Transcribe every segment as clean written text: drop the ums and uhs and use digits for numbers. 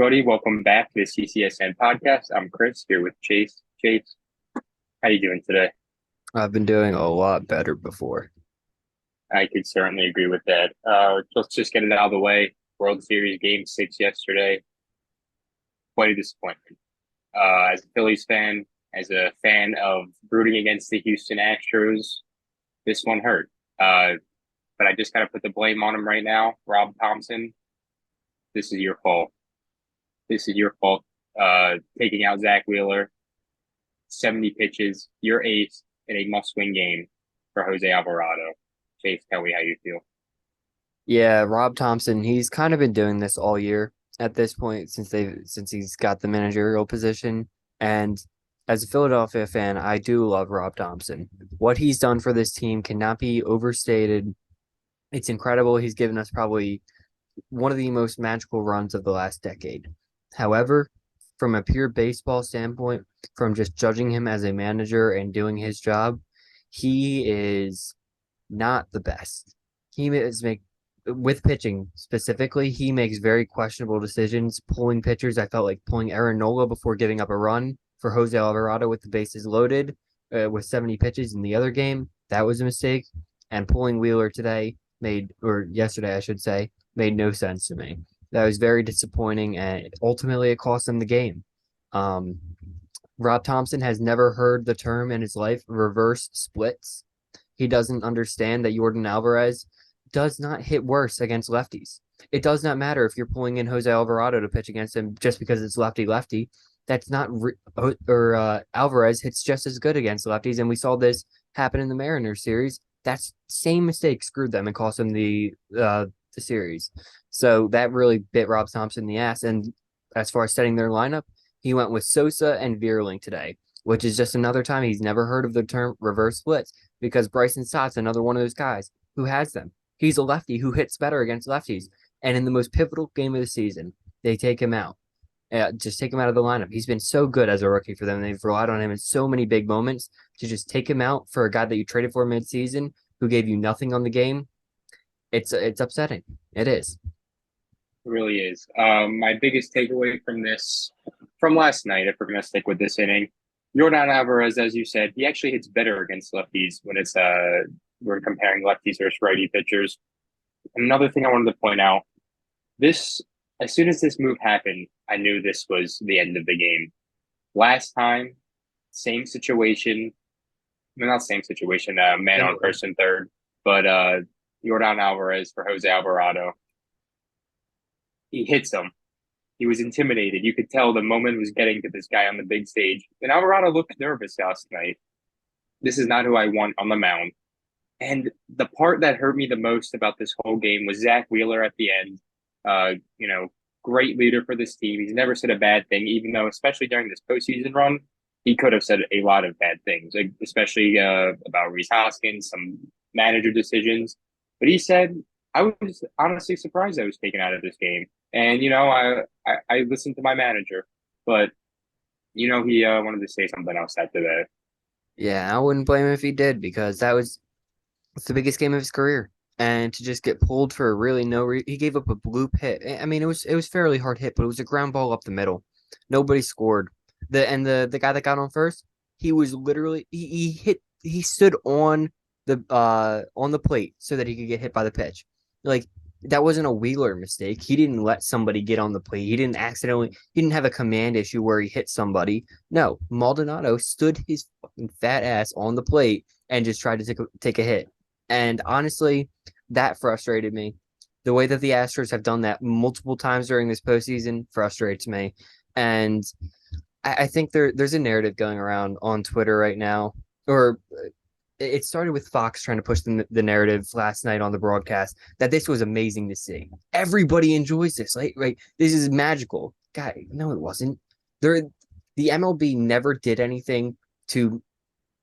everybody. Welcome back to the CCSN podcast. I'm Chris here with Chase. Chase, how you doing today? I've been doing a lot better before. I could certainly agree with that. Let's just get it out of the way. World Series Game 6 yesterday. Quite a disappointment. As a Phillies fan, as a fan of rooting against the Houston Astros, this one hurt. But I just got to put the blame on him right now. Rob Thompson, this is your fault. This is your fault. Taking out Zach Wheeler, 70 pitches, your ace in a must-win game for Jose Alvarado. Chase, tell me how you feel. Yeah, Rob Thompson, he's kind of been doing this all year at this point since he's got the managerial position. And as a Philadelphia fan, I do love Rob Thompson. What he's done for this team cannot be overstated. It's incredible. He's given us probably one of the most magical runs of the last decade. However, from a pure baseball standpoint, from just judging him as a manager and doing his job, he is not the best. He is make with pitching specifically, he makes very questionable decisions. Pulling pitchers, I felt like pulling Aaron Nola before giving up a run for Jose Alvarado with the bases loaded with 70 pitches in the other game. That was a mistake. And pulling Wheeler today or yesterday, I should say, made no sense to me. That was very disappointing, and ultimately it cost them the game. Um, Rob Thompson has never heard the term in his life reverse splits. He doesn't understand that Jordan Alvarez does not hit worse against lefties. It does not matter if you're pulling in Jose Alvarado to pitch against him just because it's lefty-lefty. That's not Alvarez hits just as good against lefties, and we saw this happen in the Mariners series. That same mistake screwed them and cost them the series. So that really bit Rob Thompson in the ass. And as far as setting their lineup, he went with Sosa and Vierling today, which is just another time he's never heard of the term reverse splits because Bryson Stott's another one of those guys who has them. He's a lefty who hits better against lefties. And in the most pivotal game of the season, they take him out. Just take him out of the lineup. He's been so good as a rookie for them. They've relied on him in so many big moments to just take him out for a guy that you traded for midseason who gave you nothing on the game. It's upsetting. It is. It really is. My biggest takeaway from last night, if we're going to stick with this inning, Jordan Alvarez, as you said, he actually hits better against lefties when we're comparing lefties versus righty pitchers. Another thing I wanted to point out, as soon as this move happened, I knew this was the end of the game. Last time, same situation. Well, not same situation, man on Similar. first and third, but Jordan Alvarez for Jose Alvarado. He hits him. He was intimidated. You could tell the moment was getting to this guy on the big stage. And Alvarado looked nervous last night. This is not who I want on the mound. And the part that hurt me the most about this whole game was Zach Wheeler at the end. Uh, you know, great leader for this team. He's never said a bad thing, even though, especially during this postseason run, he could have said a lot of bad things, like, especially about Reese Hoskins, some manager decisions. But he said, I was honestly surprised I was taken out of this game. And, I listened to my manager, but, he wanted to say something else after that. Yeah, I wouldn't blame him if he did because it's the biggest game of his career. And to just get pulled for really no reason, he gave up a bloop hit. I mean, it was fairly hard hit, but it was a ground ball up the middle. Nobody scored. The guy that got on first, he was literally he stood on the plate so that he could get hit by the pitch. Like that wasn't a Wheeler mistake. He didn't let somebody get on the plate. He didn't have a command issue where he hit somebody. No, Maldonado stood his fucking fat ass on the plate and just tried to take a hit. And honestly, that frustrated me. The way that the Astros have done that multiple times during this postseason frustrates me. And I think there's a narrative going around on Twitter right now, or it started with Fox trying to push the narrative last night on the broadcast that this was amazing to see. Everybody enjoys this, right? This is magical. Guy, no, it wasn't. The MLB never did anything to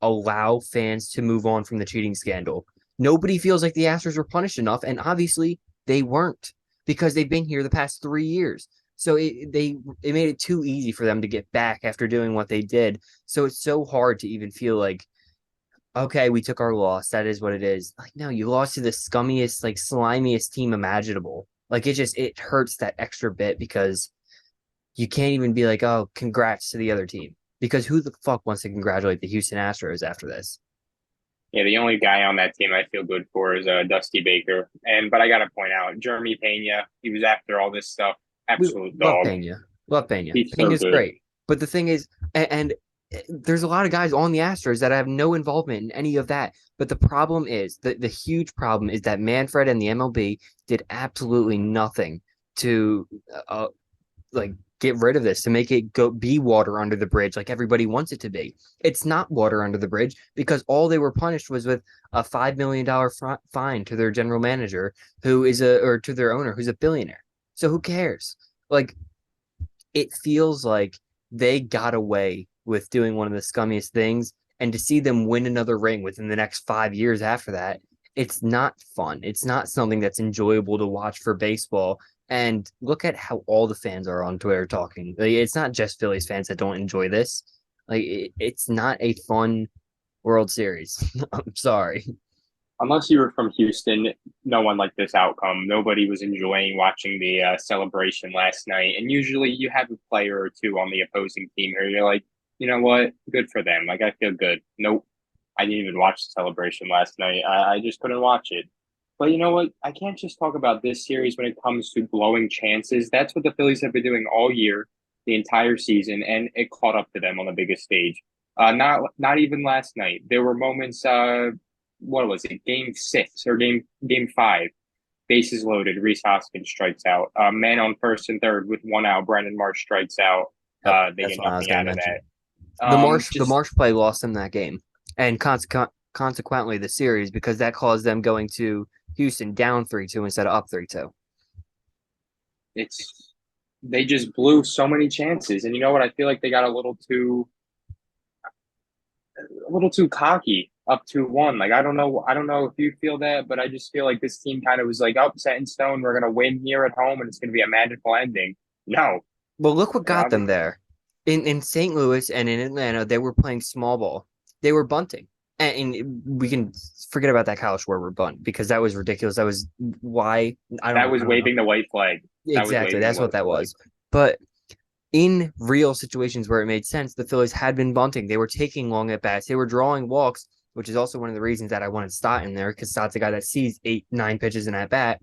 allow fans to move on from the cheating scandal. Nobody feels like the Astros were punished enough, and obviously they weren't because they've been here the past 3 years. So it made it too easy for them to get back after doing what they did. So it's so hard to even feel like, okay, we took our loss. That is what it is. Like, no, you lost to the scummiest, like slimiest team imaginable. Like it hurts that extra bit because you can't even be like, oh, congrats to the other team. Because who the fuck wants to congratulate the Houston Astros after this? Yeah, the only guy on that team I feel good for is Dusty Baker. And but I gotta point out, Jeremy Pena, he was after all this stuff, We absolute love dog. Pena. Love Pena. He's so Pena's good. great. But the thing is, and there's a lot of guys on the Astros that have no involvement in any of that. But the problem is, the huge problem is that Manfred and the MLB did absolutely nothing to like get rid of this, to make it go be water under the bridge like everybody wants it to be. It's not water under the bridge because all they were punished was with a $5 million fine to their general manager, who is a or to their owner, who's a billionaire. So who cares? Like, it feels like they got away with doing one of the scummiest things, and to see them win another ring within the next 5 years after that, it's not fun. It's not something that's enjoyable to watch for baseball. And look at how all the fans are on Twitter talking. Like, it's not just Phillies fans that don't enjoy this. Like, it's not a fun World Series. I'm sorry. Unless you were from Houston, no one liked this outcome. Nobody was enjoying watching the celebration last night. And usually you have a player or two on the opposing team here. You're like, you know what? Good for them. Like, I feel good. Nope. I didn't even watch the celebration last night. I just couldn't watch it. But you know what? I can't just talk about this series when it comes to blowing chances. That's what the Phillies have been doing all year, the entire season, and it caught up to them on the biggest stage. Not even last night. There were moments. What was it? Game 6 or game 5. Bases loaded. Rhys Hoskins strikes out. Man on first and third with one out. Brandon Marsh strikes out. Yep, They that's get what I was nothing going to out of mention. that. The Just Marsh play lost them that game, and consequently the series, because that caused them going to Houston down 3-2 instead of up 3-2. it's they just blew so many chances, and you know what? I feel like they got a little too cocky up 2-1. Like I don't know if you feel that, but I just feel like this team kind of was like up set in stone. We're gonna win here at home, and it's gonna be a magical ending. No, Well, look what got them obviously there. In St. Louis and in Atlanta, they were playing small ball. They were bunting, and we can forget about that Kyle Schwarber bunt because that was ridiculous. That was why that was I don't know waving the white flag. That was exactly. waving the That's what white that flag. was. But in real situations where it made sense, the Phillies had been bunting. They were taking long at bats. They were drawing walks, which is also one of the reasons that I wanted Stott in there, because Stott's a guy that sees 8, 9 pitches in at bat,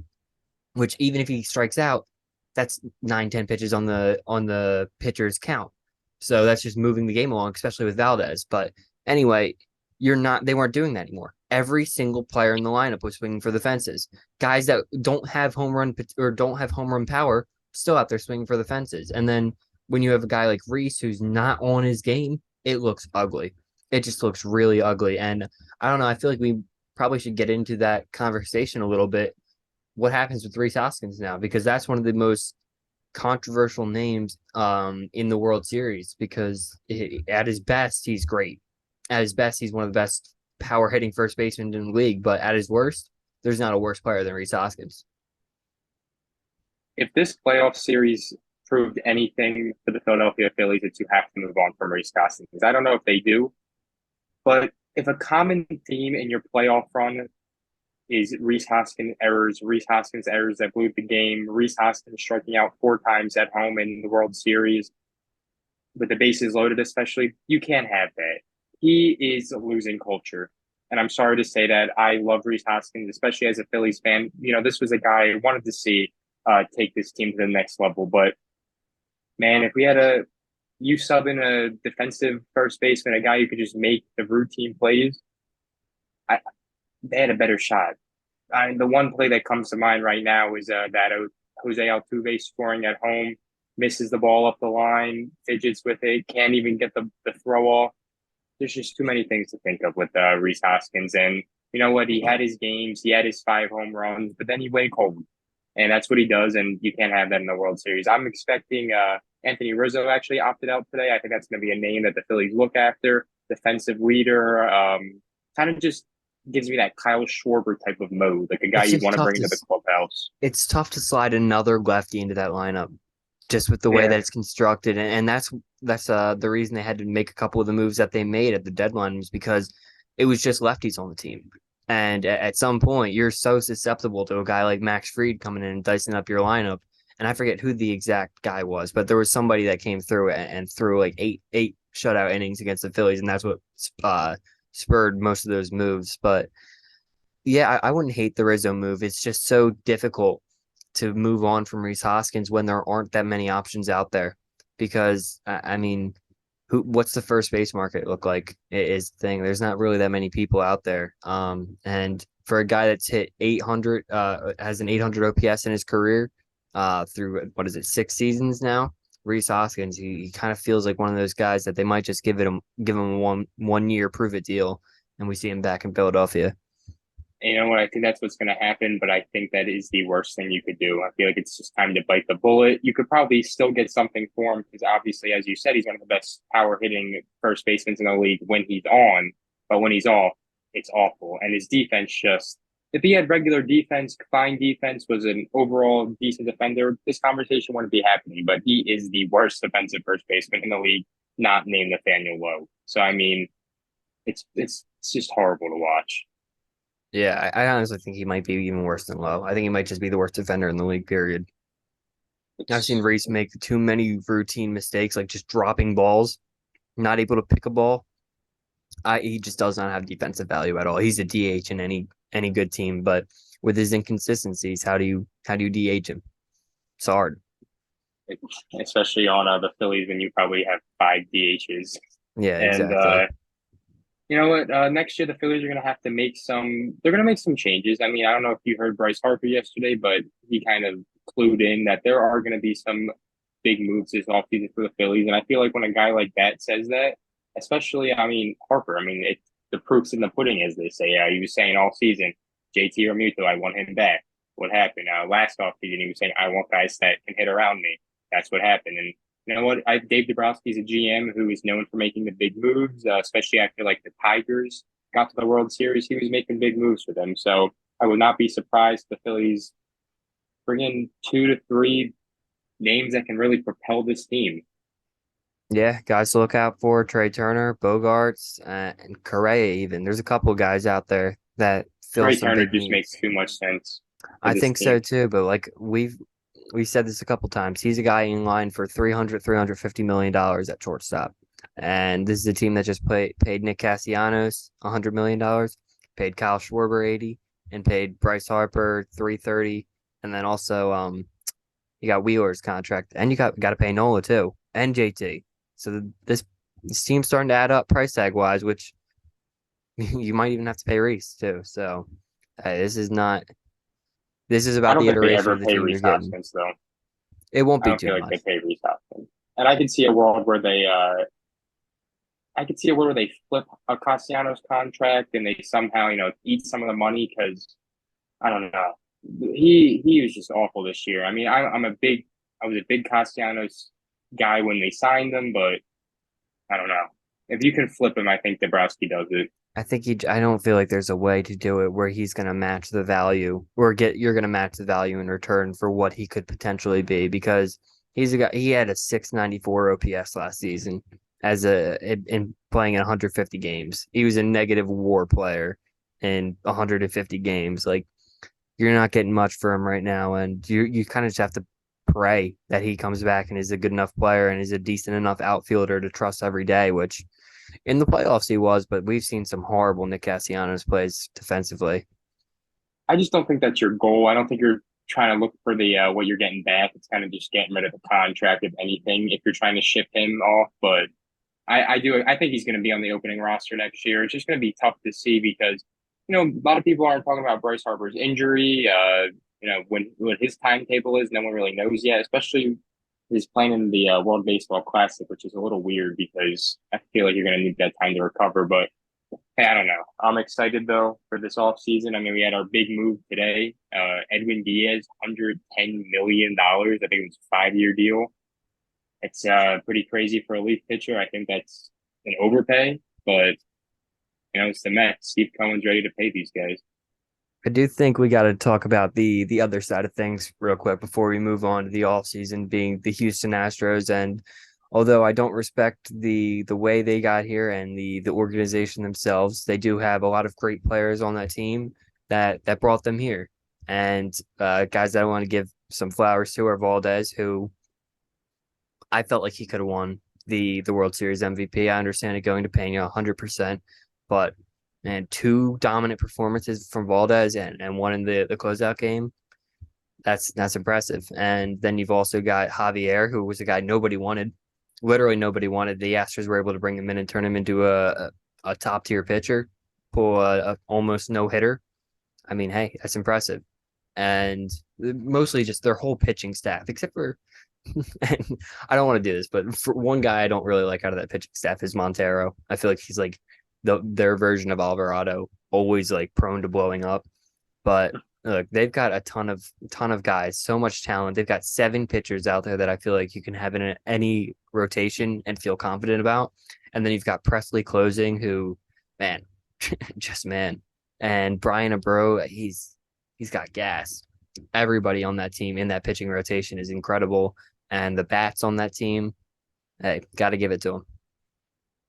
which even if he strikes out, that's 9, 10 pitches on the pitcher's count. So that's just moving the game along, especially with Valdez. But anyway, they weren't doing that anymore. Every single player in the lineup was swinging for the fences. Guys that don't have home run or don't have home run power still out there swinging for the fences. And then when you have a guy like Rhys who's not on his game, it looks ugly. It just looks really ugly. And I don't know. I feel like we probably should get into that conversation a little bit. What happens with Rhys Hoskins now? Because that's one of the most controversial names in the World Series, because at his best, he's great. At his best, he's one of the best power hitting first basemen in the league. But at his worst, there's not a worse player than Rhys Hoskins. If this playoff series proved anything for the Philadelphia Phillies, it's you have to move on from Rhys Hoskins. I don't know if they do, but if a common theme in your playoff run is Rhys Hoskins errors that blew the game, Rhys Hoskins striking out 4 times at home in the World Series with the bases loaded, especially, you can't have that. He is a losing culture. And I'm sorry to say that. I love Rhys Hoskins, especially as a Phillies fan. You know, this was a guy I wanted to see take this team to the next level. But man, if we had you sub in a defensive first baseman, a guy who could just make the routine plays, I, they had a better shot. The one play that comes to mind right now is that Jose Altuve scoring at home, misses the ball up the line, fidgets with it, can't even get the throw off. There's just too many things to think of with Rhys Hoskins. And you know what? He had his games, he had his 5 home runs, but then he went cold. And that's what he does. And you can't have that in the World Series. I'm expecting Anthony Rizzo actually opted out today. I think that's going to be a name that the Phillies look after. Defensive leader, kind of just gives me that Kyle Schwarber type of mode, like a guy It's you just want to tough bring to into the clubhouse. it's tough to slide another lefty into that lineup, just with the way Yeah, that it's constructed, and that's the reason they had to make a couple of the moves that they made at the deadline, was because it was just lefties on the team. And at some point, you're so susceptible to a guy like Max Fried coming in and dicing up your lineup. and I forget who the exact guy was, but there was somebody that came through and threw like eight shutout innings against the Phillies, and that's what spurred most of those moves. But yeah, I wouldn't hate the Rizzo move. It's just so difficult to move on from Rhys Hoskins when there aren't that many options out there. Because I mean, what's the first base market look like is the thing. There's not really that many people out there. And for a guy that's hit 800, has an 800 OPS in his career, through what is it, 6 seasons now. Rhys Hoskins, he kind of feels like one of those guys that they might just give him one year prove it deal, and we see him back in Philadelphia. And you know what? I think that's what's going to happen, but I think that is the worst thing you could do. I feel like it's just time to bite the bullet. You could probably still get something for him because obviously, as you said, he's one of the best power hitting first basemen in the league when he's on, but when he's off, it's awful. And his defense just, if he had regular defense, fine defense, was an overall decent defender, this conversation wouldn't be happening. But he is the worst defensive first baseman in the league, not named Nathaniel Lowe. So I mean, it's just horrible to watch. Yeah, I honestly think he might be even worse than Lowe. I think he might just be the worst defender in the league, period. I've seen It's Reese make too many routine mistakes, like just dropping balls, not able to pick a ball. He just does not have defensive value at all. He's a DH in any good team, but with his inconsistencies, how do you DH him? It's hard. especially on the Phillies when you probably have five DHs. Yeah, And exactly. you know what? Next year the Phillies are going to have to make some. They're going to make some changes. I mean, I don't know if you heard Bryce Harper yesterday, but he kind of clued in that there are going to be some big moves this offseason for the Phillies. And I feel like when a guy like that says that, especially, I mean, Harper, I mean, the proof's in the pudding, as they say. He was saying all season, JT Realmuto, I want him back. What happened? Last offseason, he was saying, I want guys that can hit around me. That's what happened. And you know what? Dave Dombrowski is a GM who is known for making the big moves, especially after like the Tigers got to the World Series. He was making big moves for them. So I would not be surprised if the Phillies bring in 2 to 3 names that can really propel this team. Yeah, guys to look out for: Trey Turner, Bogarts, and Correa. Even there's a couple guys out there that fill Trey some Turner big just makes needs. too much sense for I this think so team. too, but like we said this a couple times. He's a guy in line for 350 million dollars at shortstop. And this is a team that just paid Nick Castellanos $100 million, paid Kyle Schwarber 80, and paid Bryce Harper 330. And then also you got Wheeler's contract, and you got to pay Nola too, and JT. So this team's starting to add up price tag wise, which you might even have to pay Reese too. So this is not this is I about don't the think they iteration ever of the pay team you're Reese getting. Hoskins though. It won't I be don't too feel like they much. pay Reese Hoskins. And I could see a world where I could see a world where they flip a Castellanos contract and they somehow, eat some of the money because I don't know. He was just awful this year. I mean, I was a big Castellanos guy when they signed him, but I don't know. If you can flip him, I think Dabrowski does it. I don't feel like there's a way to do it where he's going to match the value or you're going to match the value in return for what he could potentially be, because he's a guy, he had a 694 OPS last season in playing in 150 games. He was a negative WAR player in 150 games. Like, you're not getting much for him right now, and you kind of just have to pray that he comes back and is a good enough player and is a decent enough outfielder to trust every day, which in the playoffs he was, but we've seen some horrible Nick Castellanos plays defensively. I just don't think that's your goal. I don't think you're trying to look for the what you're getting back. It's kind of just getting rid of the contract, if anything, if you're trying to ship him off. But I do. I think he's going to be on the opening roster next year. It's just going to be tough to see because a lot of people aren't talking about Bryce Harper's injury. When what his timetable is, no one really knows yet. Especially he's playing in the World Baseball Classic, which is a little weird because I feel like you're going to need that time to recover. But hey, I don't know. I'm excited though for this off season. I mean, we had our big move today. Edwin Diaz, $110 million. I think it was a 5 year deal. It's pretty crazy for a relief pitcher. I think that's an overpay, but it's the Mets. Steve Cohen's ready to pay these guys. I do think we got to talk about the other side of things real quick before we move on to the offseason, being the Houston Astros. And although I don't respect the way they got here and the organization themselves, they do have a lot of great players on that team that brought them here. And guys that I want to give some flowers to are Valdez, who I felt like he could have won the World Series MVP. I understand it going to Pena 100%, but man, two dominant performances from Valdez and one in the closeout game. That's impressive. And then you've also got Javier, who was a guy nobody wanted. Literally nobody wanted. The Astros were able to bring him in and turn him into a top tier pitcher, pull a almost no hitter. I mean, hey, that's impressive. And mostly just their whole pitching staff, except for, and I don't want to do this, but for one guy I don't really like out of that pitching staff is Montero. I feel like he's like their version of Alvarado, always like prone to blowing up. But look, they've got a ton of guys, so much talent. They've got 7 pitchers out there that I feel like you can have in any rotation and feel confident about. And then you've got Presley closing, who, man, just man. And Brian Abreu, he's got gas. Everybody on that team in that pitching rotation is incredible, and the bats on that team, hey, got to give it to them.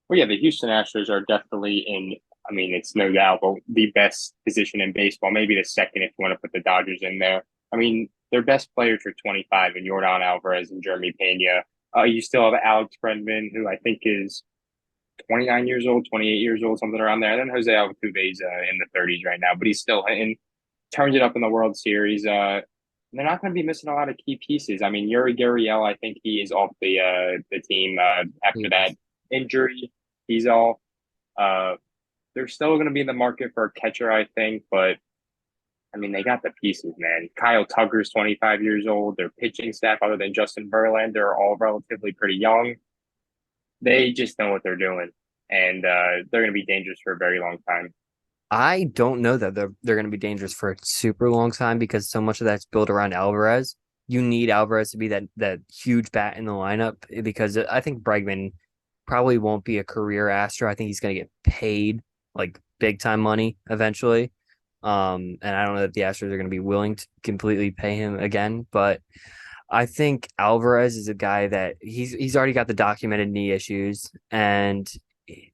Well, yeah, the Houston Astros are definitely in. I mean, it's no doubt, but the best position in baseball, maybe the second if you want to put the Dodgers in there. I mean, their best players are 25 and Jordan Alvarez and Jeremy Pena. You still have Alex Bregman, who I think is 29 years old, 28 years old, something around there. And then Jose Altuve is in the 30s right now, but he's still hitting, turns it up in the World Series. They're not going to be missing a lot of key pieces. I mean, Yuri Gurriel, I think he is off the team after that injury. He's off. They're still going to be in the market for a catcher, I think, but I mean, they got the pieces, man. Kyle Tucker's 25 years old. Their pitching staff, other than Justin Verlander, are all relatively pretty young. They just know what they're doing, and they're going to be dangerous for a very long time. I don't know that they're going to be dangerous for a super long time because so much of that's built around Alvarez. You need Alvarez to be that huge bat in the lineup because I think Bregman probably won't be a career Astro. I think he's going to get paid like big time money eventually. And I don't know that the Astros are going to be willing to completely pay him again, but I think Alvarez is a guy that he's already got the documented knee issues, and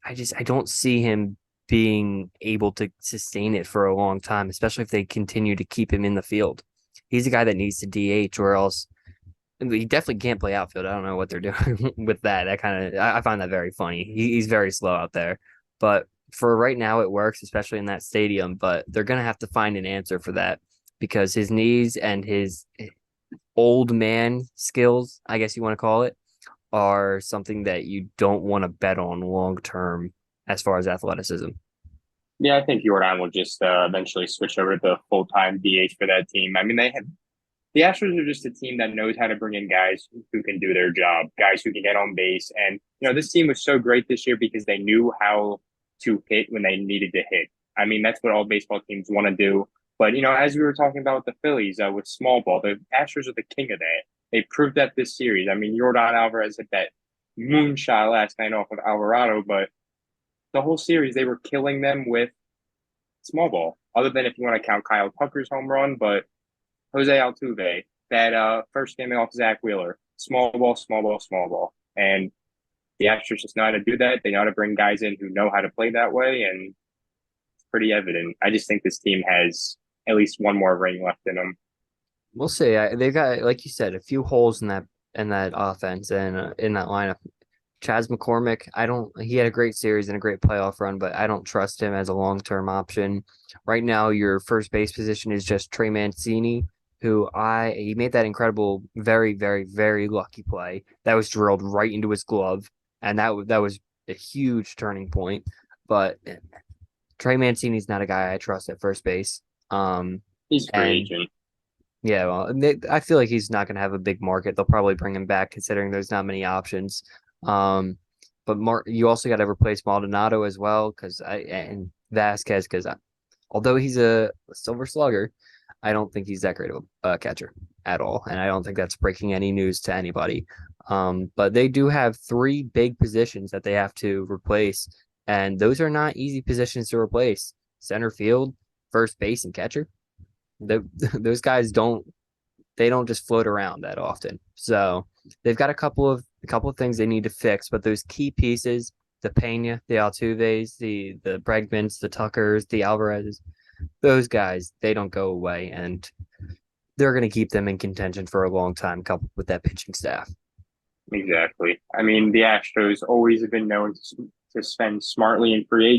I don't see him being able to sustain it for a long time, especially if they continue to keep him in the field. He's a guy that needs to DH, or else he definitely can't play outfield. I don't know what they're doing with that. That kind of I find that very funny. He's very slow out there, but for right now it works, especially in that stadium. But they're gonna have to find an answer for that because his knees and his old man skills, I guess you want to call it, are something that you don't want to bet on long term as far as athleticism. Yeah, I think Jordan will just eventually switch over to the full time DH for that team. I mean, the Astros are just a team that knows how to bring in guys who can do their job, guys who can get on base. And, this team was so great this year because they knew how to hit when they needed to hit. I mean, that's what all baseball teams want to do. But, as we were talking about with the Phillies with small ball, the Astros are the king of that. They proved that this series. I mean, Jordan Alvarez hit that moonshot last night off of Alvarado, but the whole series they were killing them with small ball. Other than if you want to count Kyle Tucker's home run, but Jose Altuve, that first game off Zach Wheeler, small ball, small ball, small ball, and the Astros just know how to do that. They know how to bring guys in who know how to play that way, and it's pretty evident. I just think this team has at least one more ring left in them. We'll see. They've got, like you said, a few holes in that offense and in that lineup. Chas McCormick, I don't. He had a great series and a great playoff run, but I don't trust him as a long-term option. Right now, your first base position is just Trey Mancini, who he made that incredible, very, very, very lucky play that was drilled right into his glove, and that was a huge turning point. But Trey Mancini's not a guy I trust at first base. He's a free And agent. yeah, well, I feel like he's not going to have a big market. They'll probably bring him back considering there's not many options. But you also got to replace Maldonado as well and Vasquez because although he's a silver slugger, I don't think he's that great of a catcher at all, and I don't think that's breaking any news to anybody. But they do have 3 big positions that they have to replace, and those are not easy positions to replace: center field, first base, and catcher. Those guys don't just float around that often. So they've got a couple of things they need to fix, but those key pieces, the Pena, the Altuves, the Bregmans, the Tuckers, the Alvarez, those guys, they don't go away. And they're going to keep them in contention for a long time, coupled with that pitching staff. Exactly. I mean, the Astros always have been known to spend smartly in free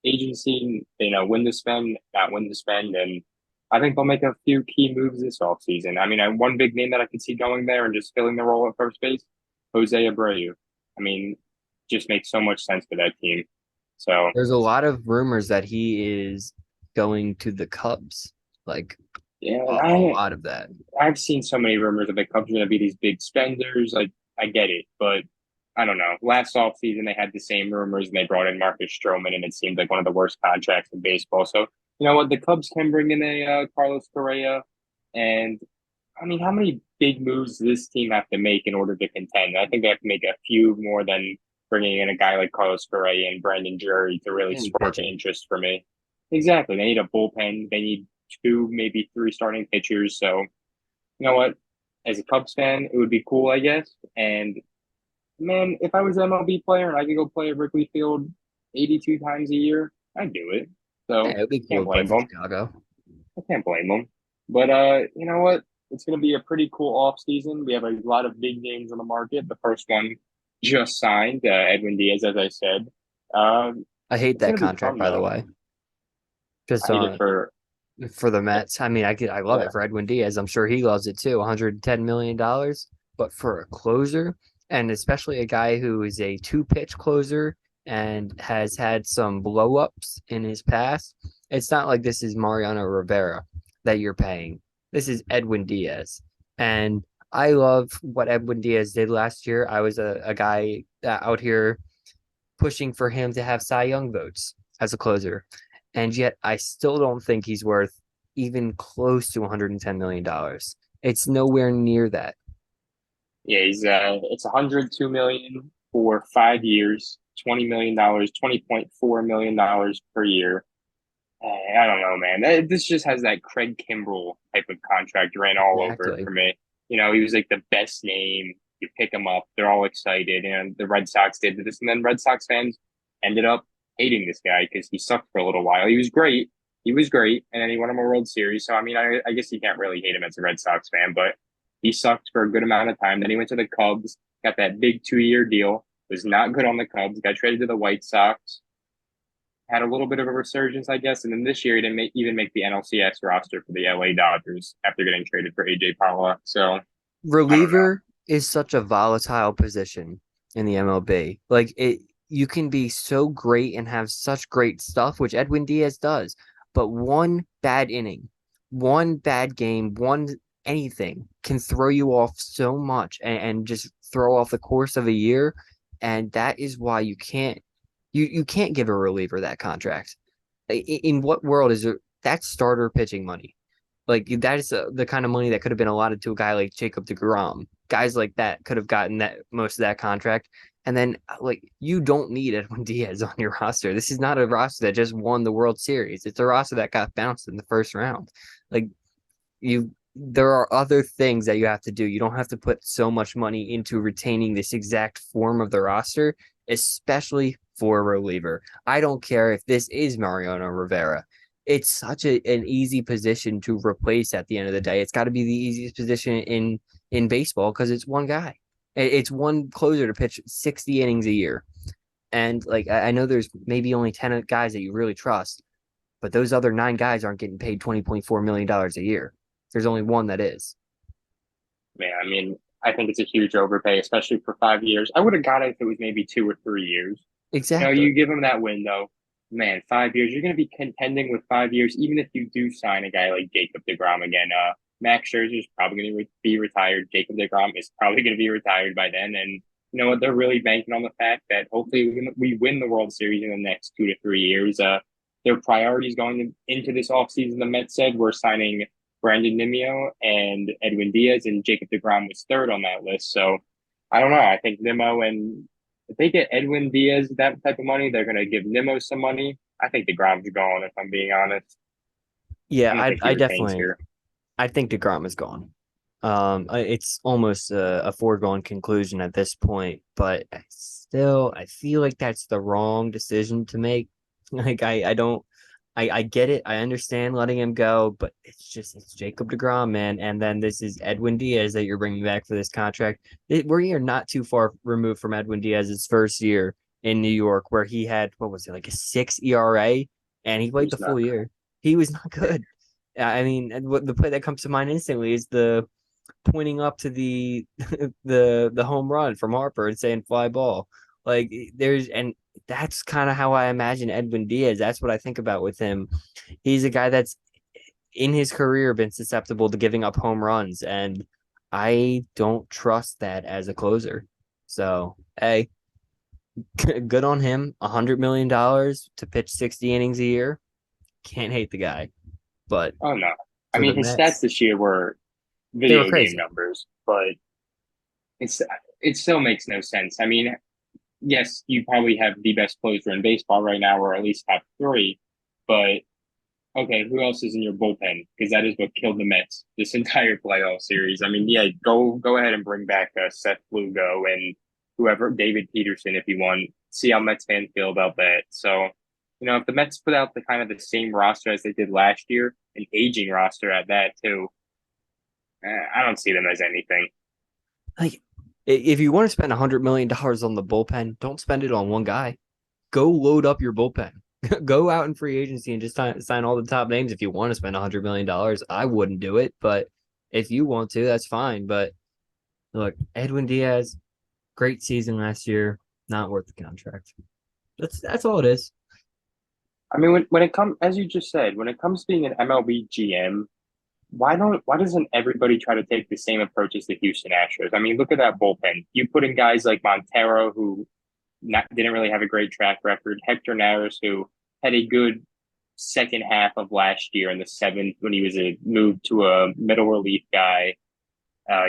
agency. They know when to spend, not when to spend, and I think they'll make a few key moves this offseason. I mean, one big name that I could see going there and just filling the role at first base, Jose Abreu. I mean, just makes so much sense for that team. So There's a lot of rumors that he is going to the Cubs, like yeah, a lot of that. I've seen so many rumors that the Cubs are going to be these big spenders. Like I get it, but I don't know. Last offseason, they had the same rumors and they brought in Marcus Stroman, and it seemed like one of the worst contracts in baseball. So, you know what? The Cubs can bring in a Carlos Correa. And I mean, how many big moves does this team have to make in order to contend? I think they have to make a few more than bringing in a guy like Carlos Correa and Brandon Drury to really And spark pitching. interest for me. Exactly. They need a bullpen. They need two, maybe three starting pitchers. So, you know what? As a Cubs fan, it would be cool, I guess. And man, if I was an MLB player and I could go play at Wrigley Field 82 times a year, I'd do it. Yeah, So it'd be cool can't to play blame for them. Chicago. I can't blame them. But you know what? It's going to be a pretty cool off season. We have a lot of big names on the market. The first one just signed, Edwin Diaz, as I said. Um, I hate it's that going to be contract, fun by the though. way. Just I hate it for the Mets. I mean, I love yeah, it for Edwin Diaz. I'm sure he loves it too. $110 million, but for a closer, and especially a guy who is a two-pitch closer and has had some blow-ups in his past, it's not like this is Mariano Rivera that you're paying. This is Edwin Diaz, and I love what Edwin Diaz did last year. I was a guy out here pushing for him to have Cy Young votes as a closer. And yet I still don't think he's worth even close to $110 million. It's nowhere near that. yeah. He's it's 102 million for 5 years, $20 million, $20.4 million per year. I don't know, man. This just has that Craig Kimbrell type of contract ran all over it Exactly. for me. You know, he was like the best name. You pick him up, they're all excited, and the Red Sox did this, and then Red Sox fans ended up hating this guy because he sucked for a little while. He was great, and then he won him a World Series. So I mean, I guess you can't really hate him as a Red Sox fan, but he sucked for a good amount of time. Then he went to the Cubs, got that big 2 year deal. Was not good on the Cubs. Got traded to the White Sox, had a little bit of a resurgence, I guess. And then this year, he didn't even make the NLCS roster for the LA Dodgers after getting traded for AJ Parla. So I don't know. Reliever is such a volatile position in the MLB. Like it you can be so great and have such great stuff, which Edwin Diaz does, but one bad inning, one bad game, one anything can throw you off so much and just throw off the course of a year. And that is why you can't give a reliever that contract. In what world is there that starter pitching money? Like that is the kind of money that could have been allotted to a guy like Jacob DeGrom. Guys like that could have gotten that most of that contract. And then like you don't need Edwin Diaz on your roster. This is not a roster that just won the World Series. It's a roster that got bounced in the first round. Like there are other things that you have to do. You don't have to put so much money into retaining this exact form of the roster, especially for a reliever. I don't care if this is Mariano Rivera. It's such an easy position to replace at the end of the day. It's got to be the easiest position in baseball because it's one guy. It's one closer to pitch 60 innings a year. And like I know there's maybe only 10 guys that you really trust, but those other nine guys aren't getting paid $20.4 million a year. There's only one that is. Man, I mean, I think it's a huge overpay, especially for 5 years. I would have got it if it was maybe 2 or 3 years. You know, Exactly. you give him that window, man, 5 years, you're going to be contending with 5 years, even if you do sign a guy like Jacob DeGrom again. Max Scherzer's probably going to be retired. Jacob DeGrom is probably going to be retired by then. And you know what? They're really banking on the fact that hopefully we win the World Series in the next 2 to 3 years. Their priorities into this offseason, the Mets said, we're signing Brandon Nimmo and Edwin Diaz, and Jacob DeGrom was third on that list. So I don't know. I think Nimmo and if they get Edwin Diaz that type of money, they're going to give Nimmo some money. I think DeGrom's going, if I'm being honest. Yeah, I don't think he I retains definitely here. I think DeGrom is gone. It's almost a foregone conclusion at this point, but I feel like that's the wrong decision to make. Like I don't I get it. I understand letting him go, but it's Jacob DeGrom, man. And then this is Edwin Diaz that you're bringing back for this contract. We are not too far removed from Edwin Diaz's first year in New York, where he had, what was it, like a 6 ERA, and he played the He's not full year. He was not good. good. I mean, and what the play that comes to mind instantly is the pointing up to the the home run from Harper and saying fly ball. Like there's and that's kind of how I imagine Edwin Diaz. That's what I think about with him. He's a guy that's in his career been susceptible to giving up home runs, and I don't trust that as a closer. So, hey, good on him. $100 million to pitch 60 innings a year. Can't hate the guy. But Oh no. I for the mean, his stats Mets, this year were they were video game crazy. numbers, but it's it still makes no sense. I mean, yes, you probably have the best closer in baseball right now, or at least top three. But okay, who else is in your bullpen? Because that is what killed the Mets this entire playoff series. I mean, yeah, go ahead and bring back Seth Lugo and whoever David Peterson if you want. See how Mets fans feel about that. So, if the Mets put out the kind of the same roster as they did last year, an aging roster at that too, I don't see them as anything. Like, if you want to spend $100 million on the bullpen, don't spend it on one guy. Go load up your bullpen. Go out in free agency and just sign all the top names if you want to spend $100 million. I wouldn't do it, but if you want to, that's fine. But look, Edwin Diaz, great season last year, not worth the contract. That's all it is. I mean, when it comes, as you just said, when it comes to being an MLB GM, why doesn't everybody try to take the same approach as the Houston Astros? I mean, look at that bullpen. You put in guys like Montero, who didn't really have a great track record. Hector Neris, who had a good second half of last year in the seventh when he was moved to a middle relief guy.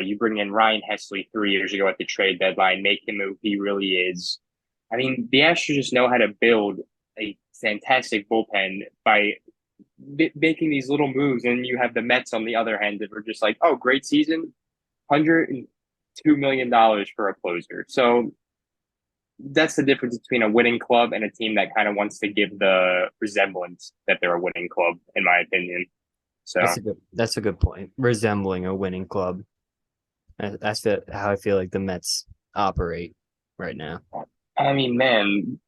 You bring in Ryan Hesley 3 years ago at the trade deadline, make him who he really is. I mean, the Astros just know how to build a fantastic bullpen by making these little moves, and you have the Mets on the other hand that were just like, oh, great season, $102 million for a closer. So that's the difference between a winning club and a team that kind of wants to give the resemblance that they're a winning club, in my opinion. So, That's a good point. Resembling a winning club. That's how I feel like the Mets operate right now. I mean, man,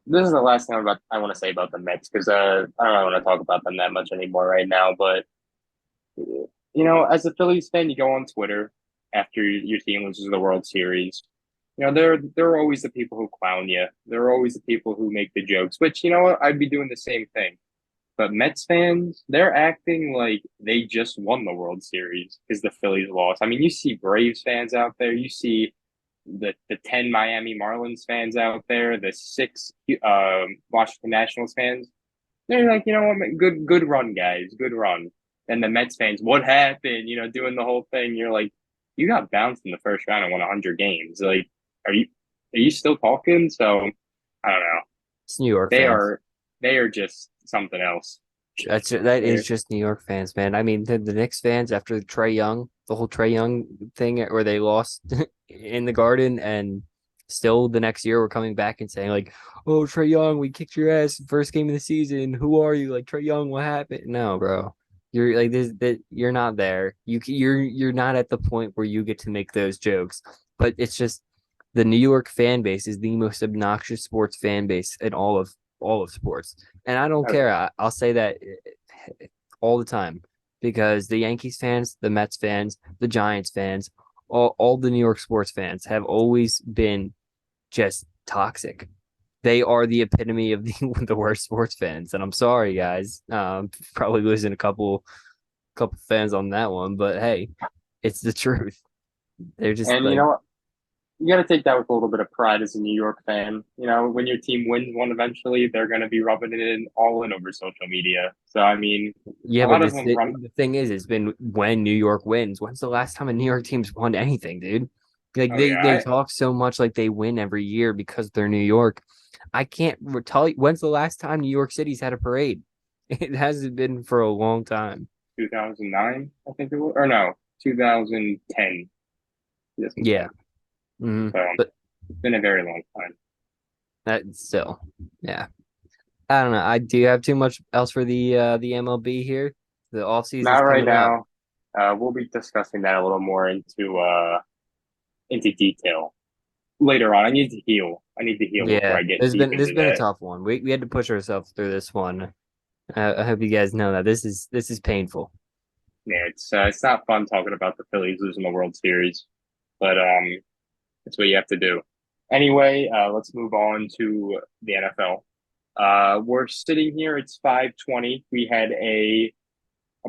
this is the last thing I want to say about the Mets because I don't really want to talk about them that much anymore right now. But as a Phillies fan, you go on Twitter after your team loses the World Series. There are always the people who clown you. There are always the people who make the jokes, which, you know what, I'd be doing the same thing. But Mets fans, they're acting like they just won the World Series because the Phillies lost. I mean, you see Braves fans out there. You see the 10 Miami Marlins fans out there, the 6 Washington Nationals fans. They're like, you know what, good run, guys, good run. And the Mets fans, what happened? Doing the whole thing. You're like, you got bounced in the first round and won 100 games. Like, are you are you still talking? So I don't know. It's New York They fans. are they are just something else. That is They're, just New York fans, man. I mean, the Knicks fans after Trey Young, the whole Trey Young thing where they lost in the Garden, and still the next year we're coming back and saying like, "Oh, Trey Young, we kicked your ass first game of the season. Who are you? Like Trey Young, what happened?" No, bro. You're like this that you're not there. You're not at the point where you get to make those jokes. But it's just the New York fan base is the most obnoxious sports fan base in all of sports. And I don't care. I'll say that all the time because the Yankees fans, the Mets fans, the Giants fans, all the New York sports fans have always been just toxic. They are the epitome of the worst sports fans. And I'm sorry, guys. Probably losing a couple fans on that one, but hey, it's the truth. They're just and you like, know what? You got to take that with a little bit of pride as a New York fan. When your team wins one eventually, they're going to be rubbing it in all in over social media. So, I mean, yeah, a but lot of them run. the thing is, it's been when New York wins. When's the last time a New York team's won anything, dude? Like Oh, they yeah. talk so much like they win every year because they're New York. I can't tell you when's the last time New York City's had a parade. It hasn't been for a long time. 2009, I think it was. Or no, 2010. 2010. Yeah. Hmm. So, But it's been a very long time. that still, yeah. I don't know. I do have too much else for the MLB here. The off Not season's right coming up. now. We'll be discussing that a little more into detail later on. I need to heal before Yeah, I get there's deep been this has into been a that. tough one. We had to push ourselves through this one. I hope you guys know that this is painful. Yeah, it's not fun talking about the Phillies losing the World Series, but it's what you have to do. Anyway, let's move on to the NFL. We're sitting here. It's 5:20. We had a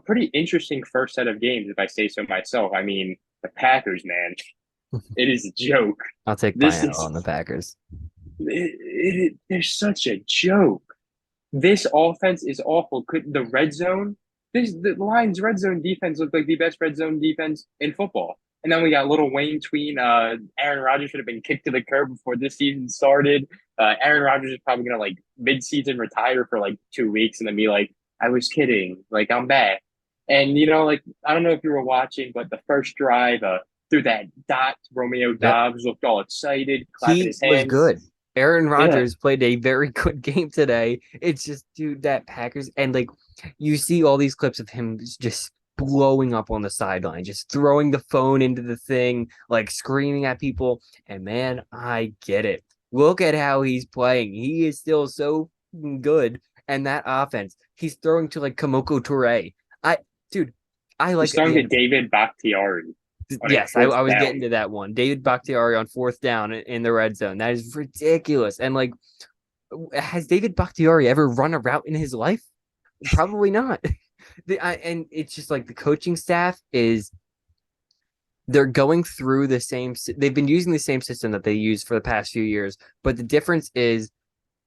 pretty interesting first set of games, if I say so myself. I mean, the Packers, man, it is a joke. I'll take This Pineapple is on the Packers. they're such a joke. This offense is awful. Could the red zone? The Lions' red zone defense looked like the best red zone defense in football. And then we got little Wayne tween. Aaron Rodgers should have been kicked to the curb before this season started. Aaron Rodgers is probably gonna like mid-season retire for like 2 weeks and then be like, "I was kidding. Like I'm back." And like I don't know if you were watching, but the first drive, through that dot, Romeo Yep. Dobbs looked all excited, clapping He his was hands. good. Aaron Yeah, Rodgers played a very good game today. It's just, dude, that Packers and like you see all these clips of him just blowing up on the sideline, just throwing the phone into the thing, like screaming at people. And man, I get it. Look at how he's playing. He is still so good. And that offense, he's throwing to like Kamoko Toure. I, dude, I he's like throwing the to David Bakhtiari on a Yes, fourth I was getting down. to that one. David Bakhtiari on fourth down in the red zone. That is ridiculous. And like, has David Bakhtiari ever run a route in his life? Probably not. And it's just like the coaching staff is they're going through the same. They've been using the same system that they used for the past few years, but the difference is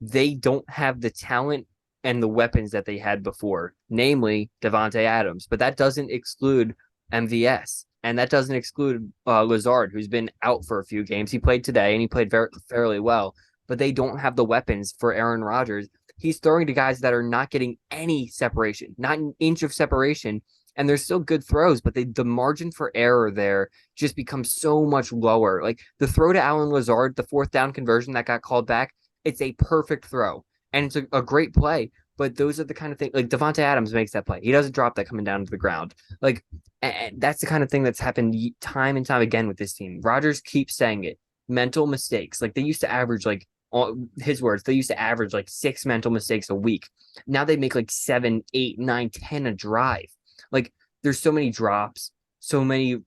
they don't have the talent and the weapons that they had before, namely Devonte Adams. But that doesn't exclude MVS, and that doesn't exclude Lazard, who's been out for a few games. He played today, and he played fairly well. But they don't have the weapons for Aaron Rodgers. He's throwing to guys that are not getting any separation, not an inch of separation. And they're still good throws, but the margin for error there just becomes so much lower. Like the throw to Alan Lazard, the fourth down conversion that got called back, it's a perfect throw and it's a great play. But those are the kind of thing like Devonte Adams makes that play. He doesn't drop that coming down to the ground. Like, and that's the kind of thing that's happened time and time again with this team. Rodgers keeps saying it. Mental mistakes. Like they used to average like his words. They used to average like 6 mental mistakes a week. Now they make like 7, 8, 9, 10 a drive. Like there's so many drops, so many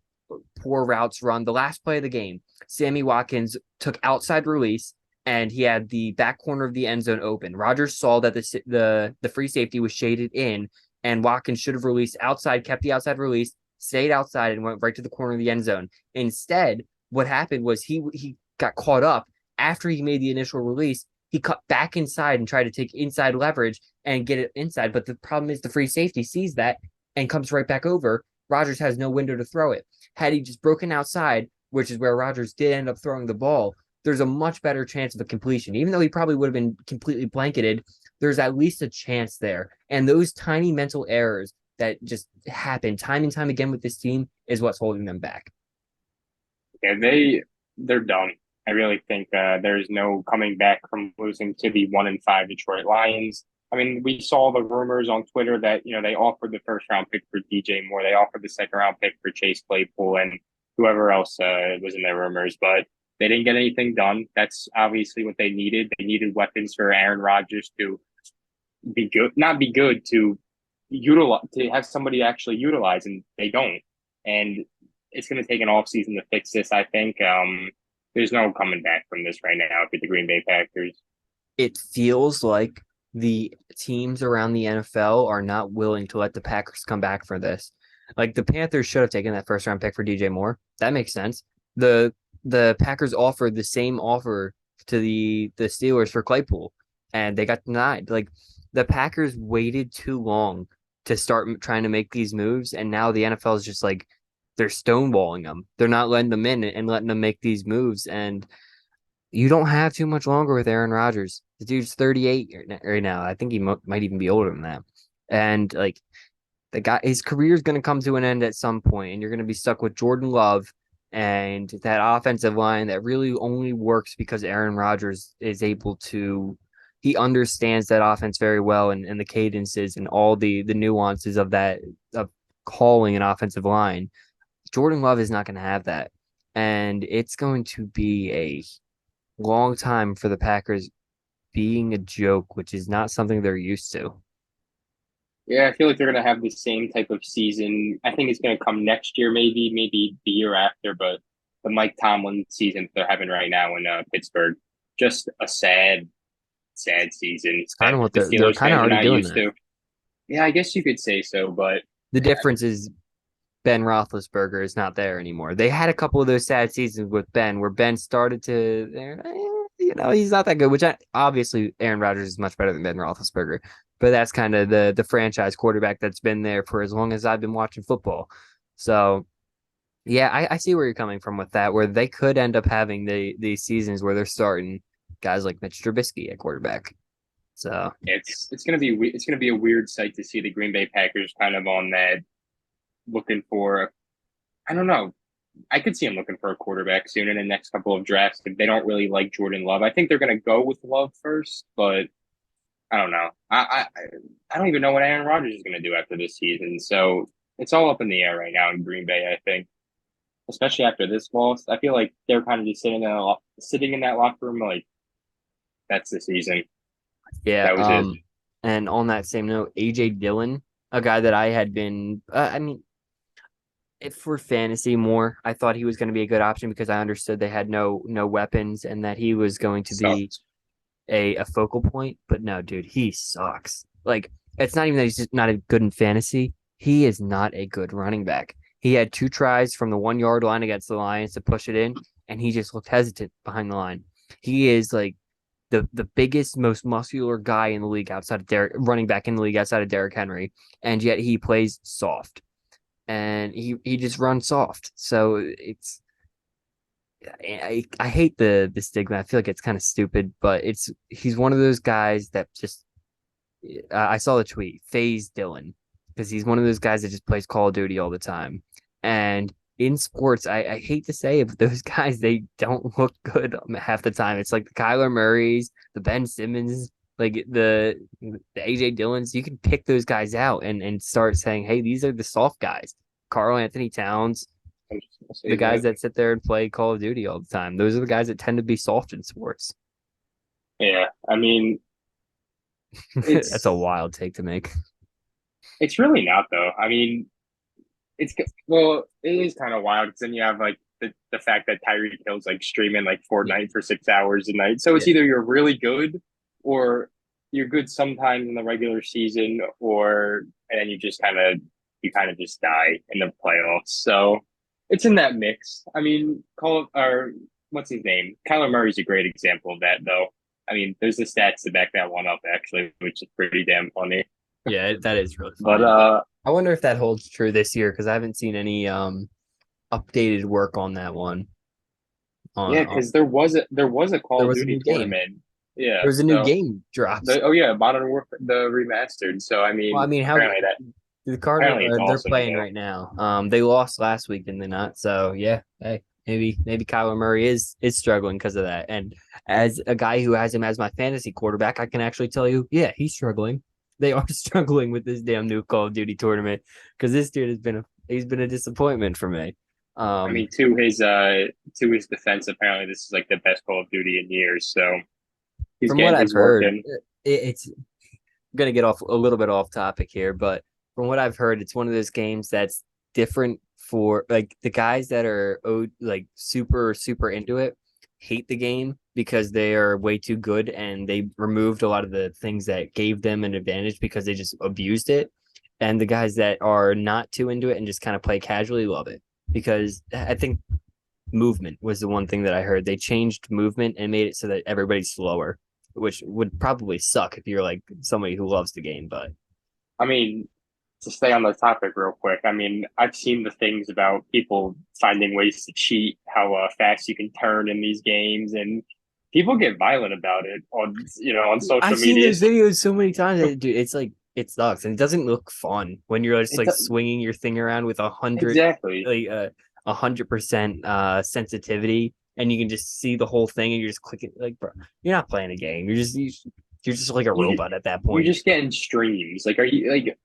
poor routes run. The last play of the game, Sammy Watkins took outside release and he had the back corner of the end zone open. Rodgers saw that the free safety was shaded in, and Watkins should have released outside, kept the outside release, stayed outside, and went right to the corner of the end zone. Instead, what happened was he got caught up after he made the initial release. He cut back inside and tried to take inside leverage and get it inside. But the problem is the free safety sees that and comes right back over. Rodgers has no window to throw it. Had he just broken outside, which is where Rodgers did end up throwing the ball, there's a much better chance of a completion. Even though he probably would have been completely blanketed, there's at least a chance there. And those tiny mental errors that just happen time and time again with this team is what's holding them back. Yeah, they're done. I really think there's no coming back from losing to the 1-5 Detroit Lions. I mean, we saw the rumors on Twitter that they offered the first round pick for DJ Moore, they offered the second round pick for Chase Claypool, and whoever else was in their rumors, but they didn't get anything done. That's obviously what they needed. They needed weapons for Aaron Rodgers to be good, not be good, to utilize, to have somebody actually utilize, and they don't. And it's going to take an off season to fix this. I think there's no coming back from this right now with the Green Bay Packers. It feels like the teams around the NFL are not willing to let the Packers come back for this. Like the Panthers should have taken that first round pick for DJ Moore. That makes sense. The Packers offered the same offer to the Steelers for Claypool, and they got denied. Like the Packers waited too long to start trying to make these moves, and now the NFL is just like they're stonewalling them. They're not letting them in and letting them make these moves, and you don't have too much longer with Aaron Rodgers. The dude's 38 right now. I think he might even be older than that. And like the guy, his career is going to come to an end at some point, and you're going to be stuck with Jordan Love and that offensive line that really only works because Aaron Rodgers is able to he understands that offense very well, and the cadences and all the nuances of that, of calling an offensive line. Jordan Love is not going to have that. And it's going to be a long time for the Packers being a joke, which is not something they're used to. Yeah, I feel like they're gonna have the same type of season. I think it's gonna come next year, maybe the year after. But the Mike Tomlin season they're having right now in Pittsburgh, just a sad season It's kind that of what the they're Steelers kind of fans are already not doing used that. to. Yeah, I guess you could say so, but The difference is Ben Roethlisberger is not there anymore. They had a couple of those sad seasons with Ben, where Ben started to, he's not that good. Which obviously Aaron Rodgers is much better than Ben Roethlisberger, but that's kind of the franchise quarterback that's been there for as long as I've been watching football. So yeah, I see where you're coming from with that, where they could end up having these seasons where they're starting guys like Mitch Trubisky at quarterback. So it's gonna be a weird sight to see the Green Bay Packers kind of on that looking for. I don't know. I could see him looking for a quarterback soon in the next couple of drafts if they don't really like Jordan Love. I think they're going to go with Love first, but I don't know. I don't even know what Aaron Rodgers is going to do after this season. So it's all up in the air right now in Green Bay. I think, especially after this loss, I feel like they're kind of just sitting in that locker room like that's the season. yeah, That was it. and on that same note, AJ Dillon, a guy that I had been, I mean, if for fantasy more, I thought he was going to be a good option because I understood they had no weapons and that he was going to be Sucks. a focal point. But no, dude, he sucks. Like, it's not even that he's just not a good in fantasy. He is not a good running back. He had 2 tries from the 1 yard line against the Lions to push it in, and he just looked hesitant behind the line. He is like the biggest, most muscular guy in the league outside of running back in the league outside of Derrick Henry, and yet he plays soft and he just runs soft. So I hate the stigma. I feel like it's kind of stupid, but he's one of those guys that just I saw the tweet, phase Dylan, because he's one of those guys that just plays Call of Duty all the time. And in sports, I hate to say it, but those guys, they don't look good half the time. It's like the Kyler Murrays, the Ben Simmons, like the AJ Dillons. You can pick those guys out and start saying, hey, these are the soft guys. Carl Anthony Towns, I was just gonna the say guys that. that sit there and play Call of Duty all the time. Those are the guys that tend to be soft in sports. Yeah, I mean, That's a it's wild take to make. it's really not though. I mean, it's well, it is kind of wild because then you have like the fact that Tyreek Hill's like streaming like Yeah. Fortnite for 6 hours a night. So it's Yeah. either you're really good or you're good sometimes in the regular season, or and then you kind of just die in the playoffs. So it's in that mix. I mean, call or what's his name? Kyler Murray's a great example of that though. I mean, there's the stats to back that one up actually, which is pretty damn funny. Yeah, that is really But funny. I wonder if that holds true this year because I haven't seen any updated work on that one. yeah, On because there was a There Call of was a Duty new game. tournament. Yeah, There was a new so game drops. oh yeah, Modern Warfare the remastered. So I Well, I mean, mean, how the Cardinal apparently it's they're awesome playing though. right now. They lost last week, did they not? So yeah, hey, maybe Kyler Murray is struggling because of that. And as a guy who has him as my fantasy quarterback, I can actually tell you, yeah, he's struggling. They are struggling with this damn new Call of Duty tournament because this dude he's been a disappointment for me. I Um, mean, to his defense, apparently this is like the best Call of Duty in years. So he's from what getting I've his work heard, in. it's gonna get off a little bit off topic here, but from what I've heard, it's one of those games that's different for like the guys that are like super into it hate the game because they are way too good and they removed a lot of the things that gave them an advantage because they just abused it. And the guys that are not too into it and just kind of play casually love it because I think movement was the one thing that I heard. They changed movement and made it so that everybody's slower, which would probably suck if you're like somebody who loves the game. But I mean, to stay on the topic real quick, I mean, I've seen the things about people finding ways to cheat, how fast you can turn in these games, and people get violent about it on on social I've seen media. those videos so many times, dude. It's like it sucks, and it doesn't look fun when you're just It like swinging your thing around with exactly. like 100% sensitivity, and you can just see the whole thing, and you're just clicking. Like, bro, you're not playing a game. You're just like a You robot at that you're point. just getting streams. Like, are you like?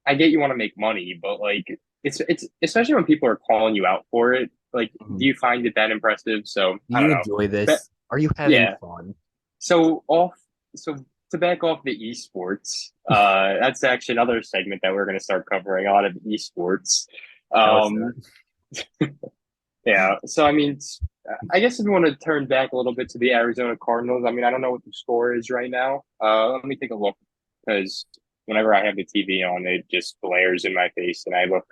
I get you want to make money, but like, it's especially when people are calling you out for it. Like, do Mhm. you find it that impressive? So Do I you don't know. enjoy But this? Are you having yeah. fun? So off. So to back off the esports, that's actually another segment that we're going to start covering. A lot of esports. No, it's not. Um, yeah. So I mean, I guess if you want to turn back a little bit to the Arizona Cardinals, I mean, I don't know what the score is right now. Let me take a look because whenever I have the TV on, it just glares in my face and I look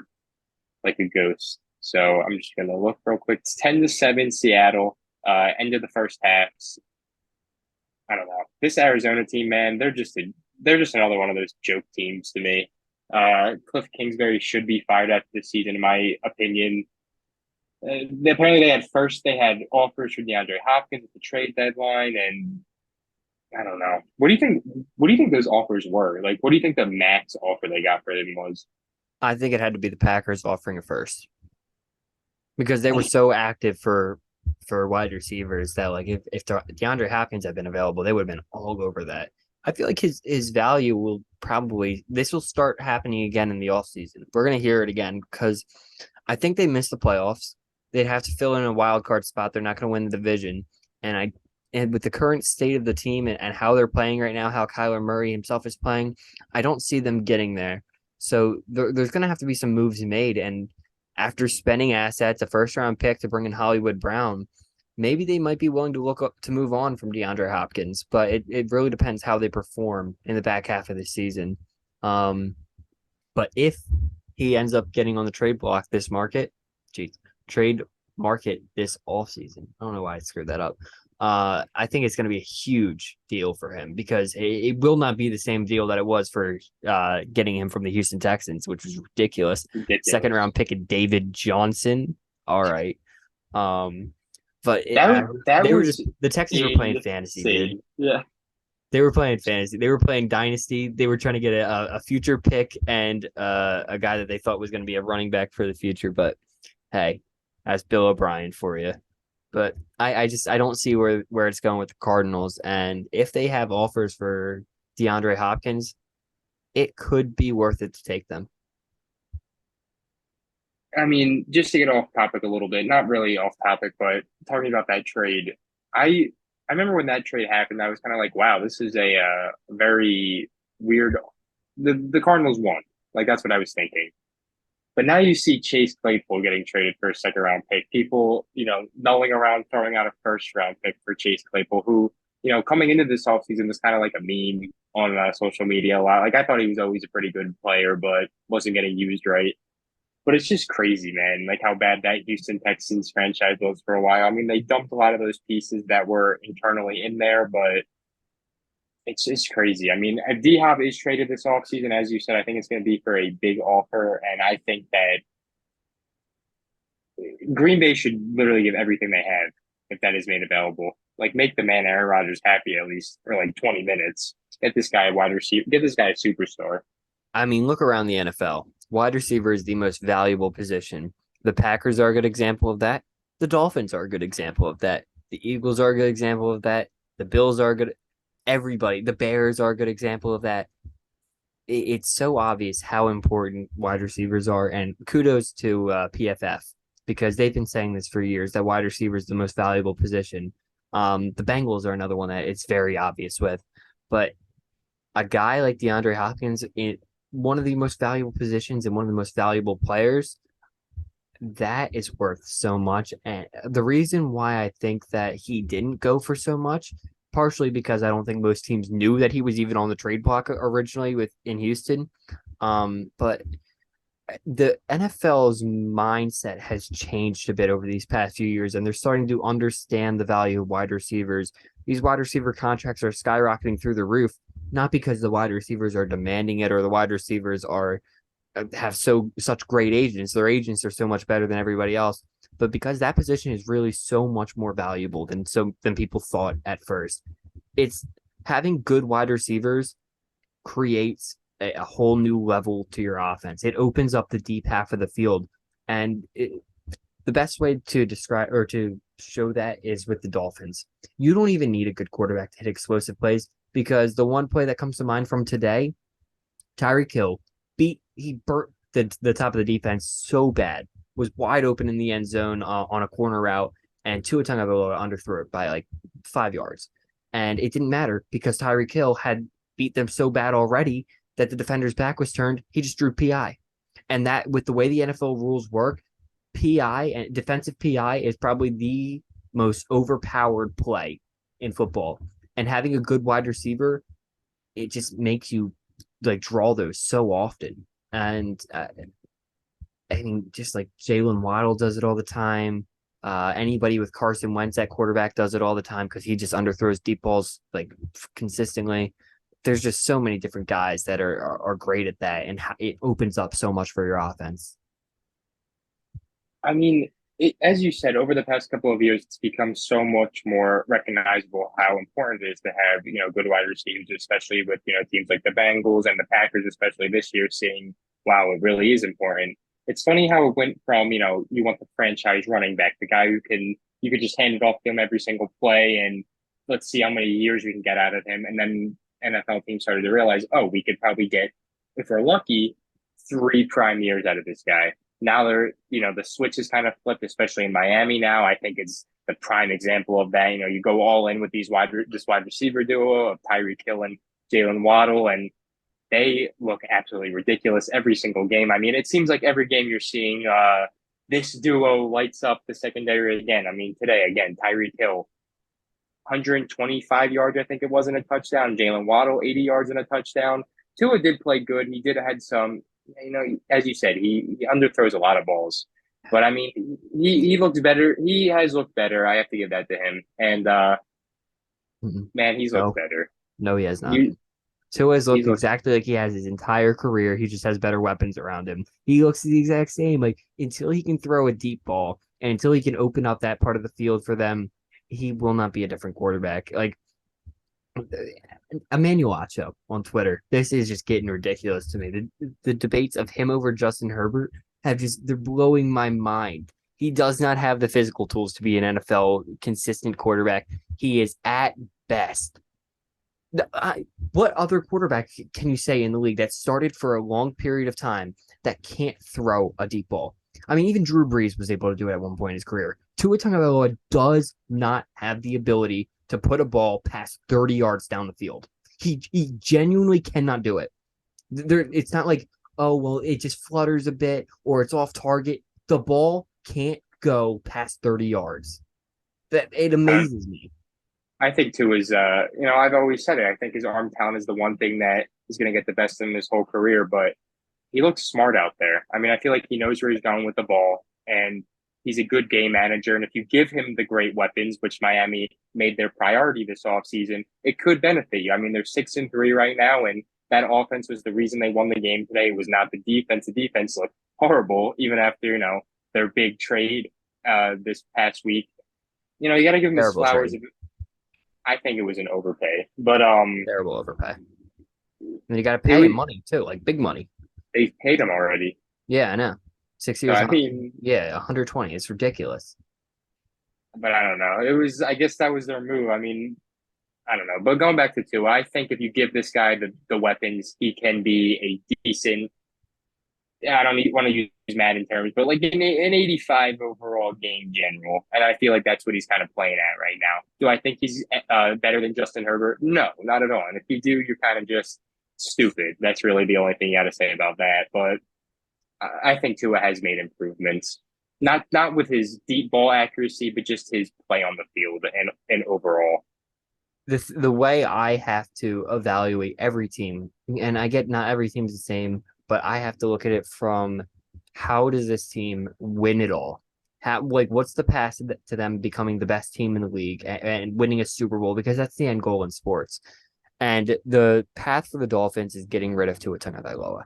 like a ghost. So I'm just gonna look real quick. It's 10-7 Seattle. End of the first half. I don't know. This Arizona team, man, they're just another one of those joke teams to me. Cliff Kingsbury should be fired after this season, in my opinion. Apparently, they had offers for DeAndre Hopkins at the trade deadline, and I don't know. What do you think? What do you think those offers were? Like, what do you think the max offer they got for him was? I think it had to be the Packers offering it first because they were so active for wide receivers that like if DeAndre Hopkins had been available, they would have been all over that. I feel like his value will probably this will start happening again in the offseason. We're gonna hear it again because I think they missed the playoffs. They'd have to fill in a wild card spot. They're not gonna win the division. And with the current state of the team and how they're playing right now, how Kyler Murray himself is playing, I don't see them getting there. So there's going to have to be some moves made. And after spending assets, a first round pick to bring in Hollywood Brown, maybe they might be willing to look up to move on from DeAndre Hopkins. But it really depends how they perform in the back half of the season. Um, but if he ends up getting on the trade block this market, geez, trade market this off season. I don't know why I screwed that up. I think it's going to be a huge deal for him because it will not be the same deal that it was for getting him from the Houston Texans, which was ridiculous. Second Ridiculous. round pick of David Johnson. All right. Um, but That they were was just the Texans were playing fantasy, dude. insane. Yeah. They were playing fantasy. They were playing dynasty. They were trying to get a future pick and a guy that they thought was going to be a running back for the future. But hey, that's Bill O'Brien for you. But I don't see where it's going with the Cardinals. And if they have offers for DeAndre Hopkins, it could be worth it to take them. I mean, just to get off topic a little bit, not really off topic, but talking about that trade, I I remember when that trade happened, I was kind of like, wow, this is a very weird. The Cardinals won, like that's what I was thinking. But now you see Chase Claypool getting traded for a second round pick. People, nulling around, throwing out a first round pick for Chase Claypool, who, coming into this offseason was kind of like a meme on social media a lot. Like I thought he was always a pretty good player, but wasn't getting used right. But it's just crazy, man, like how bad that Houston Texans franchise was for a while. I mean, they dumped a lot of those pieces that were internally in there, but it's crazy. I mean, if D Hop is traded this offseason, as you said, I think it's going to be for a big offer. And I think that Green Bay should literally give everything they have if that is made available. Like, make the man Aaron Rodgers happy at least for like 20 minutes. Get this guy a wide receiver, get this guy a superstar. I mean, look around the NFL. Wide receiver is the most valuable position. The Packers are a good example of that. The Dolphins are a good example of that. The Eagles are a good example of that. The Bills are good. Everybody, the Bears are a good example of that. It's so obvious how important wide receivers are, and kudos to PFF because they've been saying this for years that wide receiver is the most valuable position. The Bengals are another one that it's very obvious with, but a guy like DeAndre Hopkins in one of the most valuable positions and one of the most valuable players, that is worth so much. And the reason why I think that he didn't go for so much, partially because I don't think most teams knew that he was even on the trade block originally with in Houston. But the NFL's mindset has changed a bit over these past few years, and they're starting to understand the value of wide receivers. These wide receiver contracts are skyrocketing through the roof, not because the wide receivers are demanding it or the wide receivers are have such great agents. Their agents are so much better than everybody else, but because that position is really so much more valuable than people thought at first. It's having good wide receivers creates a whole new level to your offense. It opens up the deep half of the field. And the best way to describe or to show that is with the Dolphins. You don't even need a good quarterback to hit explosive plays. because the one play that comes to mind from today, Tyreek Hill he burnt the top of the defense so bad, was wide open in the end zone on a corner route, and Tua Tagovailoa underthrew it by like 5 yards, and it didn't matter because Tyreek Hill had beat them so bad already that the defender's back was turned. He just drew PI, and that with the way the NFL rules work, PI and defensive PI is probably the most overpowered play in football, and having a good wide receiver, it just makes you like draw those so often. And I mean, just like Jalen Waddle does it all the time. Anybody with Carson Wentz at quarterback does it all the time because he just underthrows deep balls like consistently. There's just so many different guys that are great at that, and it opens up so much for your offense. I mean, as you said, over the past couple of years, it's become so much more recognizable how important it is to have, good wide receivers, especially with, teams like the Bengals and the Packers, especially this year, seeing, wow, it really is important. It's funny how it went from, you want the franchise running back, the guy you could just hand it off to him every single play and let's see how many years we can get out of him. And then NFL teams started to realize, oh, we could probably get, if we're lucky, 3 prime years out of this guy. Now the switch is kind of flipped, especially in Miami now. I think it's the prime example of that. You go all in with this wide receiver duo of Tyreek Hill and Jalen Waddle, and they look absolutely ridiculous every single game. I mean, it seems like every game you're seeing this duo lights up the secondary again. I mean, today again, Tyreek Hill, 125 yards, I think it was in a touchdown. Jalen Waddle, 80 yards in a touchdown. Tua did play good. He did had some, as you said, he underthrows a lot of balls. But I mean, he looks better. He has looked better. I have to give that to him. And man, he's No, looked better. no, he has not. You, Tua has he's looked looked. exactly like he has his entire career. He just has better weapons around him. He looks the exact same. Like until he can throw a deep ball and until he can open up that part of the field for them, he will not be a different quarterback. Like Emmanuel Acho on Twitter. This is just getting ridiculous to me. The debates of him over Justin Herbert they're blowing my mind. He does not have the physical tools to be an NFL consistent quarterback. He is at best. What other quarterback can you say in the league that started for a long period of time that can't throw a deep ball? I mean, even Drew Brees was able to do it at one point in his career. Tua Tagovailoa does not have the ability to put a ball past 30 yards down the field. He genuinely cannot do it. It's not like, oh, well, it just flutters a bit or it's off target. The ball can't go past 30 yards. That it Uh, amazes me. I think too is I've always said it. I think his arm talent is the one thing that is going to get the best in his whole career. But he looks smart out there. I mean, I feel like he knows where he's going with the ball, and he's a good game manager. And if you give him the great weapons, which Miami made their priority this offseason, it could benefit you. I mean, they're 6-3 right now, and that offense was the reason they won the game today. It was not the defense. The defense looked horrible, even after their big trade this past week. You got to give him his Terrible flowers. trade. I think it was an overpay, but Terrible overpay. And you got to it pay was, him money too, like big money. they paid him already. Yeah, I know. Six So years, I mean, yeah, 120. It's ridiculous. but I don't know. It was, I guess that was their move. I mean, I don't know. But going back to Tua, I think if you give this guy the weapons, he can be a decent. I don't want to use Madden terms, but like an 85 overall game general. And I feel like that's what he's kind of playing at right now. Do I think he's better than Justin Herbert? No, not at all. And if you do, you're kind of just stupid. That's really the only thing you got to say about that. But I think Tua has made improvements. Not with his deep ball accuracy, but just his play on the field and overall. The way I have to evaluate every team, and I get not every team's the same, but I have to look at it from how does this team win it all? What's the path to them becoming the best team in the league and winning a Super Bowl? Because that's the end goal in sports. And the path for the Dolphins is getting rid of Tua Tagovailoa.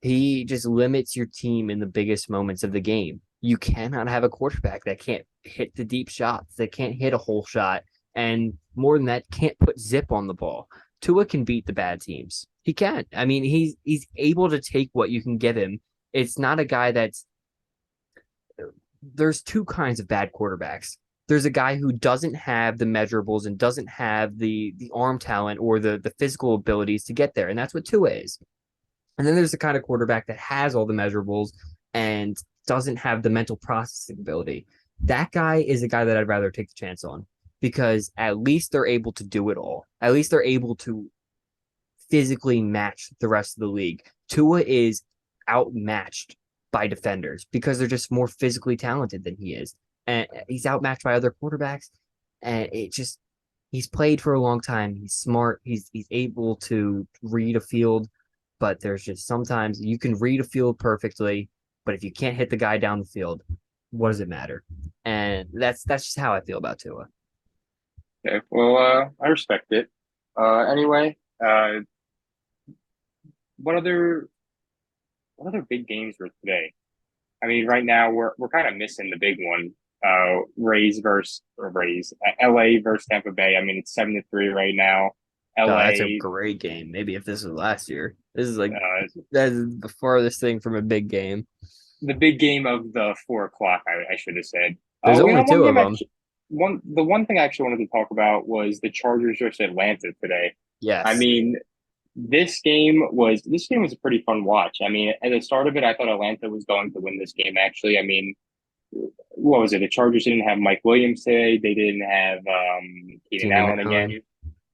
He just limits your team in the biggest moments of the game. You cannot have a quarterback that can't hit the deep shots, that can't hit a whole shot, and more than that, can't put zip on the ball. Tua can beat the bad teams. He can. I mean, he's able to take what you can give him. It's not a guy that's there's two kinds of bad quarterbacks. there's a guy who doesn't have the measurables and doesn't have the arm talent or the physical abilities to get there, and that's what Tua is. And then there's the kind of quarterback that has all the measurables and doesn't have the mental processing ability. That guy is a guy that I'd rather take the chance on because at least they're able to do it all. At least they're able to physically match the rest of the league. Tua is outmatched by defenders because they're just more physically talented than he is. And he's outmatched by other quarterbacks. And it just, he's played for a long time. He's smart. He's able to read a field, but there's just sometimes you can read a field perfectly, but if you can't hit the guy down the field, what does it matter? And that's just how I feel about Tua. Okay, well, I respect it. Anyway, what other what other big games were today? I mean, right now we're kind of missing the big one. LA versus Tampa Bay. I mean, it's 7-3 right now. Oh, that's a LA, great game. Maybe if this was last year, this is like uh, that's the farthest thing from a big game. the big game of the 4 o'clock. I should have said. There's You know, only one two of game them. the one thing I actually wanted to talk about was the Chargers versus Atlanta today. I Yes. mean, this game was a pretty fun watch. I mean, at the start of it, I thought Atlanta was going to win this game. Actually, I mean, what was it? The Chargers didn't have Mike Williams today. They didn't have Keenan Keenan Allen Allen. again,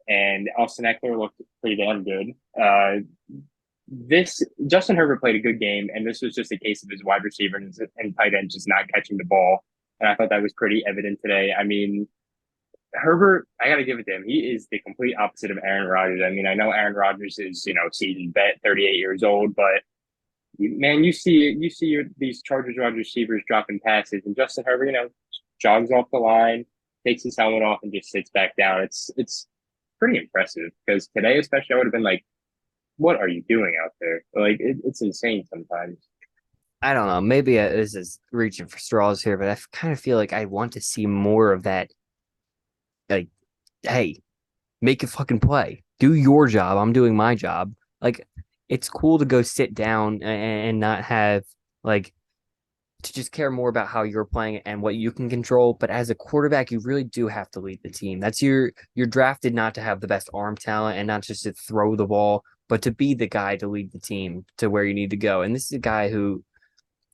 and Austin Eckler looked pretty damn good. This Justin Herbert played a good game, and this was just a case of his wide receivers and tight ends just not catching the ball. And I thought that was pretty evident today. I mean, Herbert, I got to give it to him. He is the complete opposite of Aaron Rodgers. I mean, I know Aaron Rodgers is seasoned vet, 38 years old, but man, these Chargers wide receivers dropping passes, and Justin Herbert, jogs off the line, takes his helmet off, and just sits back down. It's pretty impressive because today, especially, I would have been like, "What are you doing out there?" Like it's insane sometimes. I don't know. Maybe this is reaching for straws here, but kind of feel like I want to see more of that. Like, hey, make a fucking play. Do your job. I'm doing my job. Like, it's cool to go sit down and not have like to just care more about how you're playing and what you can control. But as a quarterback, you really do have to lead the team. That's you're drafted not to have the best arm talent and not just to throw the ball, but to be the guy to lead the team to where you need to go. And this is a guy who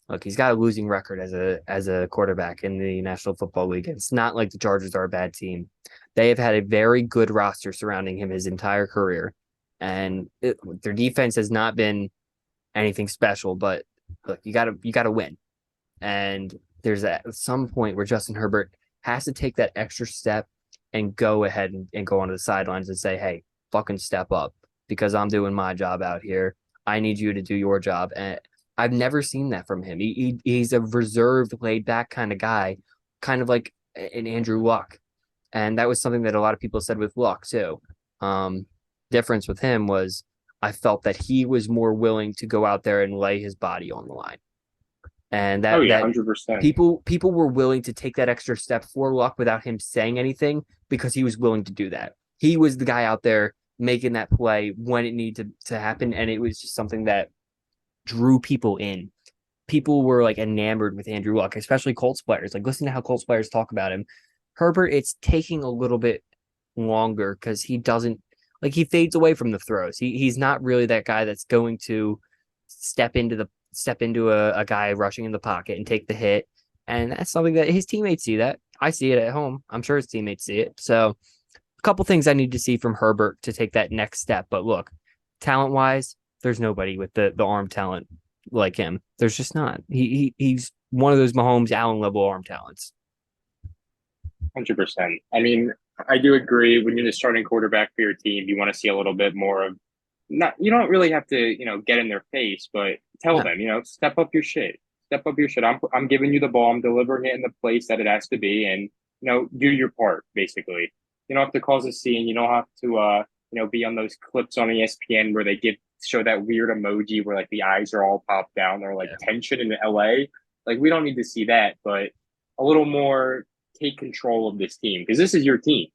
look, he's got a losing record as a quarterback in the National Football League. It's not like the Chargers are a bad team. They have had a very good roster surrounding him his entire career, and their defense has not been anything special. But look, you gotta win, and there's at some point where Justin Herbert has to take that extra step and go ahead and go onto the sidelines and say, "Hey, fucking step up because I'm doing my job out here. I need you to do your job." And I've never seen that from him. He's a reserved, laid back kind of guy, kind of like an Andrew Luck, and that was something that a lot of people said with Luck too. Um, Difference with him was I felt that he was more willing to go out there and lay his body on the line and Oh yeah, that 100%. people were willing to take that extra step for Luck without him saying anything because he was willing to do that. He was the guy out there making that play when it needed to happen, and it was just something that drew people in. People were like enamored with Andrew Luck, especially Colts players. Like listen to how Colts players talk about him. Herbert, it's taking a little bit longer because he doesn't like he fades away from the throws. He's not really that guy that's going to step into a guy rushing in the pocket and take the hit. And that's something that his teammates see that. I see it at home. I'm sure his teammates see it. So a couple things I need to see from Herbert to take that next step. But look, talent wise, there's nobody with the arm talent like him. There's just not. He's one of those Mahomes Allen level arm talents. 100%. I mean, I do agree. When you're the starting quarterback for your team, you want to see a little bit more of not. You don't really have to, get in their face, but tell No, them, step up your shit. Step up your shit. I'm giving you the ball. I'm delivering it in the place that it has to be, and do your part. Basically, you don't have to cause a scene. You don't have to, be on those clips on ESPN where they show that weird emoji where like the eyes are all popped down or like yeah. tension in LA. Like we don't need to see that, but a little more take control of this team because this is your team.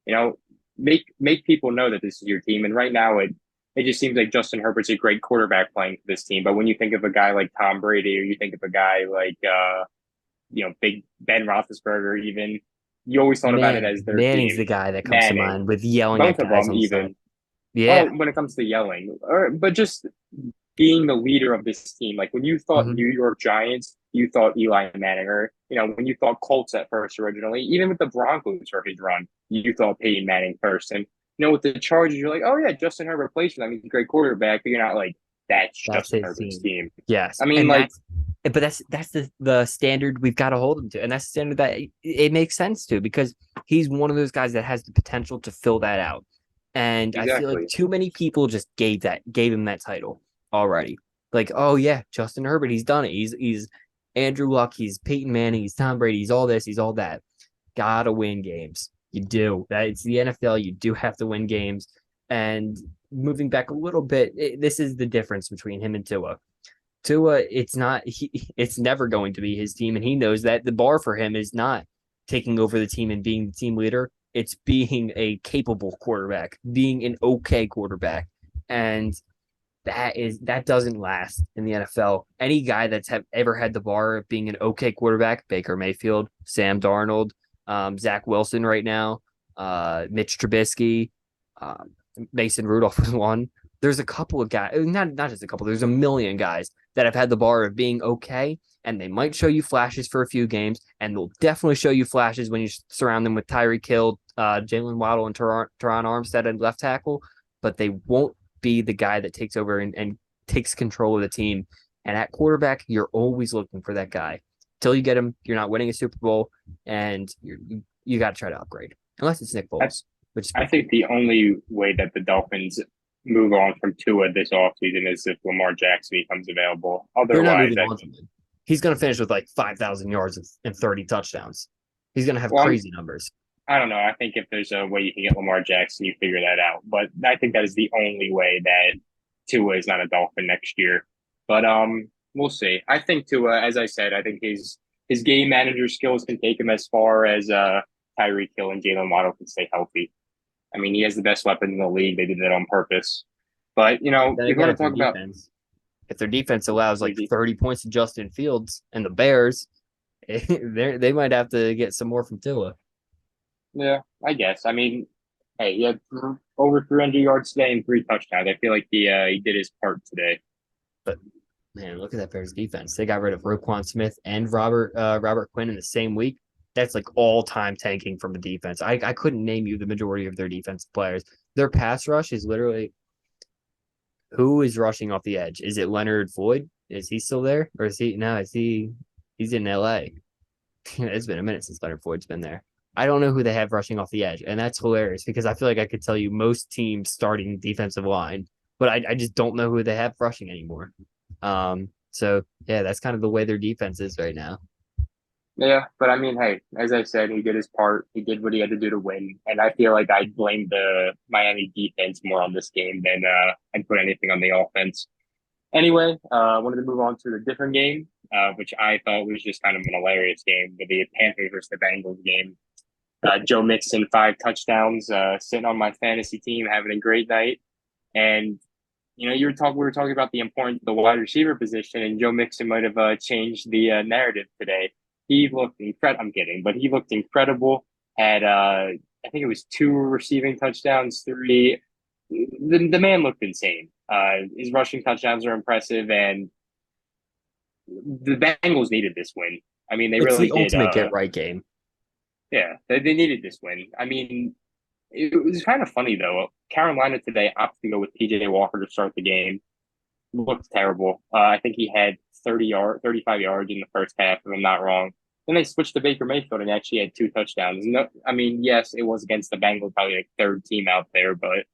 You know, make people know that this is your team. And right now, it just seems like Justin Herbert's a great quarterback playing for this team. But when you think of a guy like Tom Brady, or you think of a guy like Big Ben Roethlisberger, even you always thought about it as their Manning's the team. guy that comes to Manning, mind with yelling at both of guys them on the side. even. Yeah. Well, when it comes to yelling, but just being the leader of this team. Like when you thought Hmm. New York Giants, you thought Eli Manning, or when you thought Colts at first originally, even with the Broncos for his run, you thought Peyton Manning first. And with the Chargers, you're like, oh yeah, Justin Herbert plays for them. He's a great quarterback, but you're not like that's That's Justin his Herbert's team. team. Yes. I mean, And like that's the standard we've got to hold him to. And that's the standard that it makes sense to because he's one of those guys that has the potential to fill that out. And I feel like exactly. too many people just gave him that title already. Like, oh yeah, Justin Herbert, he's done it. He's Andrew Luck, he's Peyton Manning, he's Tom Brady, he's all this, he's all that. Gotta win games. You do. That it's the NFL. You do have to win games. And moving back a little bit, this is the difference between him and Tua. Tua, it's never going to be his team, and he knows that the bar for him is not taking over the team and being the team leader. It's being a capable quarterback, being an okay quarterback, and that doesn't last in the NFL. Any guy that's ever had the bar of being an okay quarterback, Baker Mayfield, Sam Darnold, Zach Wilson right now, Mitch Trubisky, um, Mason Rudolph was one. There's a couple of guys, not just a couple. There's a million guys that have had the bar of being okay, and they might show you flashes for a few games, and they'll definitely show you flashes when you surround them with Tyreek Hill, Jalen Waddle, and Teron Armstead at left tackle. But they won't be the guy that takes over and takes control of the team. And at quarterback, you're always looking for that guy. Till you get him, you're not winning a Super Bowl, and you got to try to upgrade, unless it's Nick I, Foles, which I think the only way that the Dolphins move on from Tua this offseason is if Lamar Jackson becomes available. they're not Otherwise, moving on from him. He's going to finish with like 5,000 yards and 30 touchdowns. He's going to have well, crazy numbers. I don't know. I think if there's a way you can get Lamar Jackson, you figure that out. But I think that is the only way that Tua is not a Dolphin next year. But we'll see. I think Tua, as I said, I think his game manager skills can take him as far as Tyreek Hill and Jalen Waddle can stay healthy. I mean, he has the best weapon in the league. They did that on purpose. But Then if you again, want to talk about if their defense allows like the 30 points to Justin Fields and the Bears, they might have to get some more from Tua. yeah, I guess. I mean, hey, he had over 300 yards today and 3 touchdowns. I feel like he did his part today. But man, look at that Bears defense. They got rid of Roquan Smith and Robert Quinn in the same week. That's like all time tanking from a defense. I couldn't name you the majority of their defensive players. Their pass rush is literally who is rushing off the edge? Is it Leonard Floyd? Is he still there? Or is he no, is he's in LA. It's been a minute since Leonard Floyd's been there. I don't know who they have rushing off the edge, and that's hilarious because I feel like I could tell you most teams starting defensive line, but I just don't know who they have rushing anymore. So yeah, that's kind of the way their defense is right now. Yeah, but I mean, hey, as I said, he did his part. He did what he had to do to win, and I feel like I blame the Miami defense more on this game than I'd put anything on the offense. Anyway, I wanted to move on to a different game, which I thought was just kind of an hilarious game, the Panthers versus the Bengals game. Joe Mixon, 5 touchdowns, sitting on my fantasy team, having a great night. And we were talking about the importance of the wide receiver position, and Joe Mixon might have changed the narrative today. He looked incredible. I'm kidding, but he looked incredible. Had I think it was 2 receiving touchdowns, three. The man looked insane. His rushing touchdowns are impressive, and the Bengals needed this win. I mean, they It's really the did. ultimate get right game. Yeah, they needed this win. I mean, it was kind of funny though. Carolina today opted to go with PJ Walker to start the game. Looked terrible. I think he had 35 yards in the first half, if I'm not wrong. Then they switched to Baker Mayfield and actually had 2 touchdowns. No, I mean, yes, it was against the Bengals, probably like third team out there, but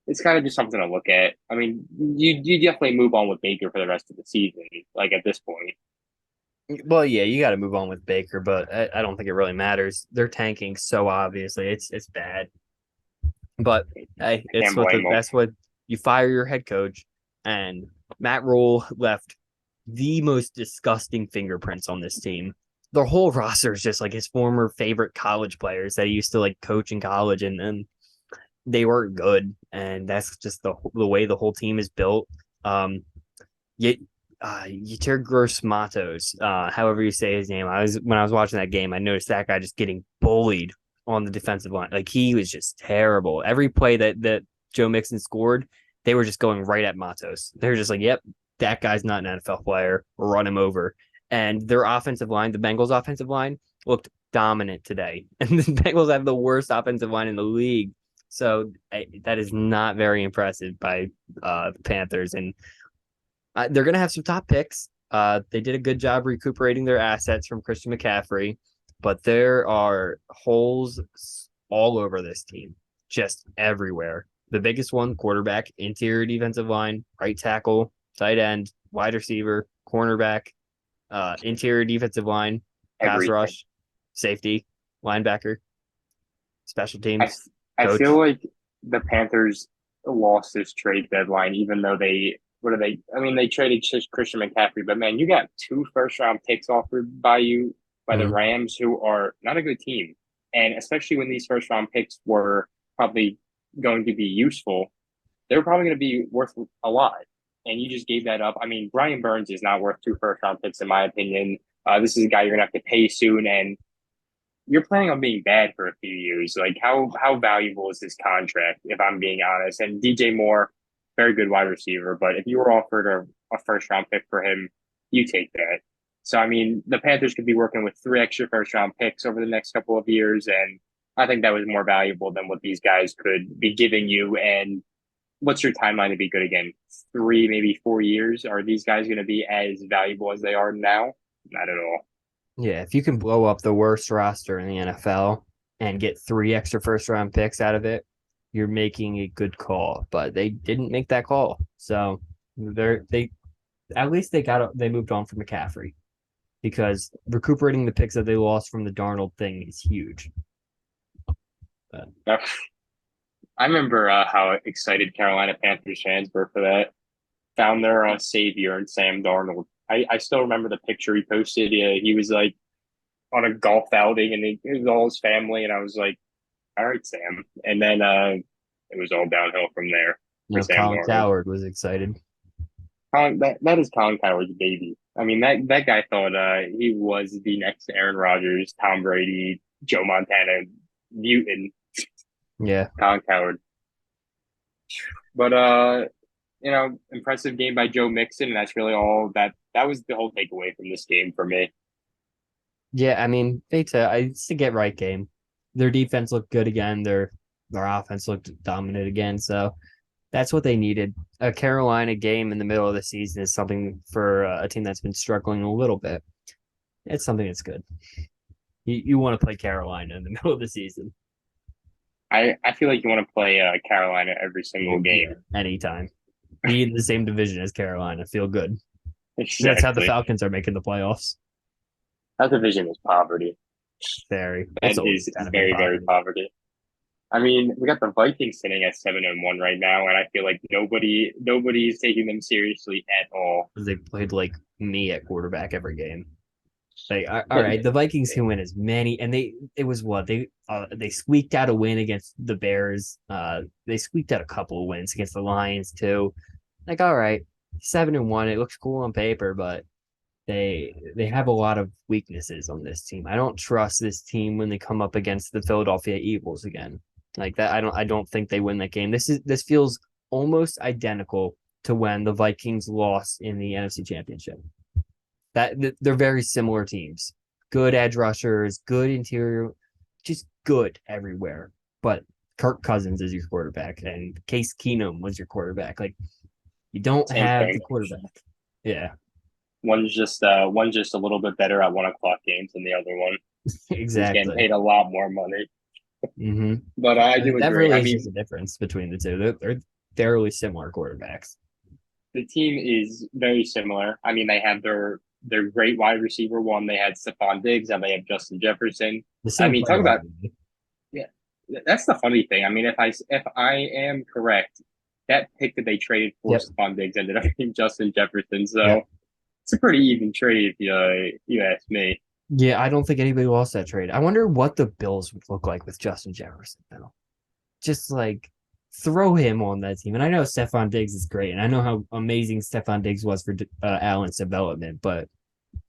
it's kind of just something to look at. I mean, you definitely move on with Baker for the rest of the season, like at this point. Well, yeah, you got to move on with Baker, but I don't think it really matters. They're tanking so obviously. It's bad. But hey, I can't blame them. that's what you fire your head coach, and Matt Rule left the most disgusting fingerprints on this team. Their whole roster is just like his former favorite college players that he used to like coach in college, and they weren't good, and that's just the way the whole team is built. Yet Yetur Matos, however you say his name. When I was watching that game, I noticed that guy just getting bullied on the defensive line. Like he was just terrible. Every play that Joe Mixon scored, they were just going right at Matos. They were just like, "Yep, that guy's not an NFL player. Run him over." And their offensive line, the Bengals' offensive line, looked dominant today. And the Bengals have the worst offensive line in the league. So that is not very impressive by the Panthers. And they're going to have some top picks. They did a good job recuperating their assets from Christian McCaffrey, but there are holes all over this team, just everywhere. The biggest one, quarterback, interior defensive line, right tackle, tight end, wide receiver, cornerback, interior defensive line, pass Everything. rush, safety, linebacker, special I teams, I feel coach. like the Panthers lost this trade deadline, even though they what are they? I mean, they traded just Christian McCaffrey, but man, you got two first round picks offered by you by the Mhm. Rams, who are not a good team, and especially when these first round picks were probably going to be useful, they're probably going to be worth a lot. And you just gave that up. I mean, Brian Burns is not worth two first round picks, in my opinion. This is a guy you're going to have to pay soon, and you're planning on being bad for a few years. Like how valuable is this contract, if I'm being honest? And DJ Moore, very good wide receiver, but if you were offered a first round pick for him, you take that. So I mean, the Panthers could be working with three extra first round picks over the next couple of years, and I think that was more valuable than what these guys could be giving you. And what's your timeline to be good again? 3, maybe 4 years? Are these guys going to be as valuable as they are now? Not at all. Yeah, if you can blow up the worst roster in the NFL and get three extra first round picks out of it, you're making a good call. But they didn't make that call. So they at least they moved on from McCaffrey because recuperating the picks that they lost from the Darnold thing is huge. But I remember how excited Carolina Panthers fans were for that. Found their savior in Sam Darnold. I still remember the picture he posted. Yeah, he was like on a golf outing and it was all his family. And I was like, all right, Sam. And then it was all downhill from there you for know, Sam Colin Darnold. Coward was excited. That is Colin Coward's baby. I mean, that guy thought he was the next Aaron Rodgers, Tom Brady, Joe Montana mutant, Yeah. Colin Coward. But impressive game by Joe Mixon, and that's really all that was the whole takeaway from this game for me. Yeah, I mean, it's a get right game. Their defense looked good again. Their offense looked dominant again. So that's what they needed. A Carolina game in the middle of the season is something for a team that's been struggling a little bit. It's something that's good. You want to play Carolina in the middle of the season. I feel like you want to play Carolina every single Yeah, game. anytime. Be in the same division as Carolina. Feel good. That's how the Exactly. Falcons are making the playoffs. That division is poverty. Very. That It's always is kind of been very, very poverty poverty. I mean, we got the Vikings sitting at 7-1 right now, and I feel like nobody's taking them seriously at all. because they played like me at quarterback every game. Like, all But right, the Vikings can win as many, and it was what they squeaked out a win against the Bears. They squeaked out a couple of wins against the Lions too. Like, all right, 7-1, it looks cool on paper, but they have a lot of weaknesses on this team. I don't trust this team when they come up against the Philadelphia Eagles again. Like that, I don't think they win that game. This feels almost identical to when the Vikings lost in the NFC Championship. They're very similar teams. Good edge rushers, good interior, just good everywhere. But Kirk Cousins is your quarterback, and Case Keenum was your quarterback. Like you don't same have thing. the quarterback. Yeah, One's just a little bit better at 1 o'clock games than the other one. He's getting exactly. paid a lot more money. Mm-hmm. But I do That agree. really I is just mean, a difference between the two. They're fairly similar quarterbacks. the team is very similar. I mean, they have their great wide receiver one. They had Stephon Diggs, and they have Justin Jefferson. The I same mean, talk player, about arguably. yeah. That's the funny thing. I mean, if I am correct, that pick that they traded for Yep. Stephon Diggs ended up being Justin Jefferson. Yep. So it's a pretty even trade if you ask me. Yeah, I don't think anybody lost that trade. I wonder what the Bills would look like with Justin Jefferson now. Just like throw him on that team. And I know Stephon Diggs is great, and I know how amazing Stephon Diggs was for Allen's development, but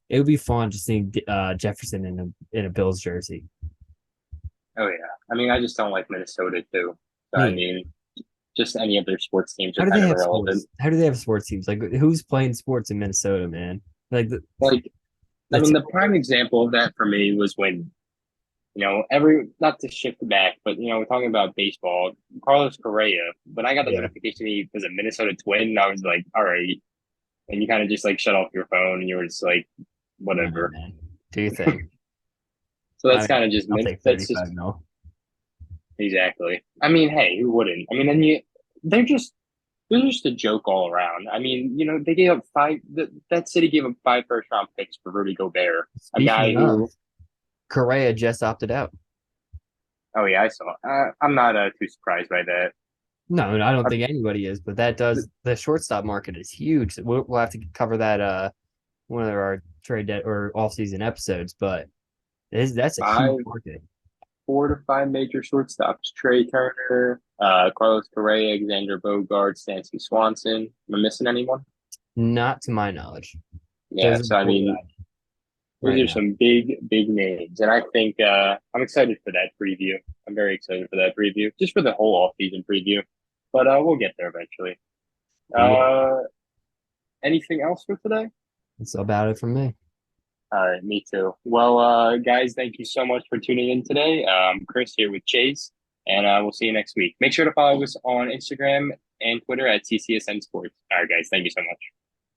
it would be fun just seeing Jefferson in a Bills jersey. Oh yeah. I mean, I just don't like Minnesota too. So I Me, mean, just any of their sports teams how are do they kind of have irrelevant. sports? How do they have sports teams? Like who's playing sports in Minnesota, man? Like Like, I the mean, the typical. prime example of that for me was when, every not to shift back, but we're talking about baseball. Carlos Correa. When I got the Yeah, notification he was a Minnesota Twin, I was like, all right. And you kind of just like shut off your phone, and you were just like, I know, whatever. man. Do you think? So I that's mean, kind of just I'll take that's just 35 mil. exactly. I mean, hey, who wouldn't? I mean, they're just they're just a joke all around. I mean, they gave up that city gave up 5 first-round picks for Rudy Gobert, a guy Speaking of, who, Correa just opted out. oh yeah, I saw. I'm not too surprised by that. No, I don't Uh, think anybody is, but that does the shortstop market is huge. We'll have to cover that one of our trade debt or off season episodes, but that's a huge five, market. 4 to 5 major shortstops: Trey Turner, Carlos Correa, Xander Bogaerts, Stanley Swanson. Am I missing anyone? Not to my knowledge. Yeah. Those are So the I four that I mean, know those right are now. some big names, and I think I'm excited for that preview. I'm very excited for that preview, just for the whole off-season preview. But we'll get there eventually. Yeah, Uh, anything else for today? that's about it from me. All right, me too. Well, guys, thank you so much for tuning in today. Chris here with Chase, and we'll see you next week. Make sure to follow us on Instagram and Twitter at CCSN Sports. All right, guys, thank you so much.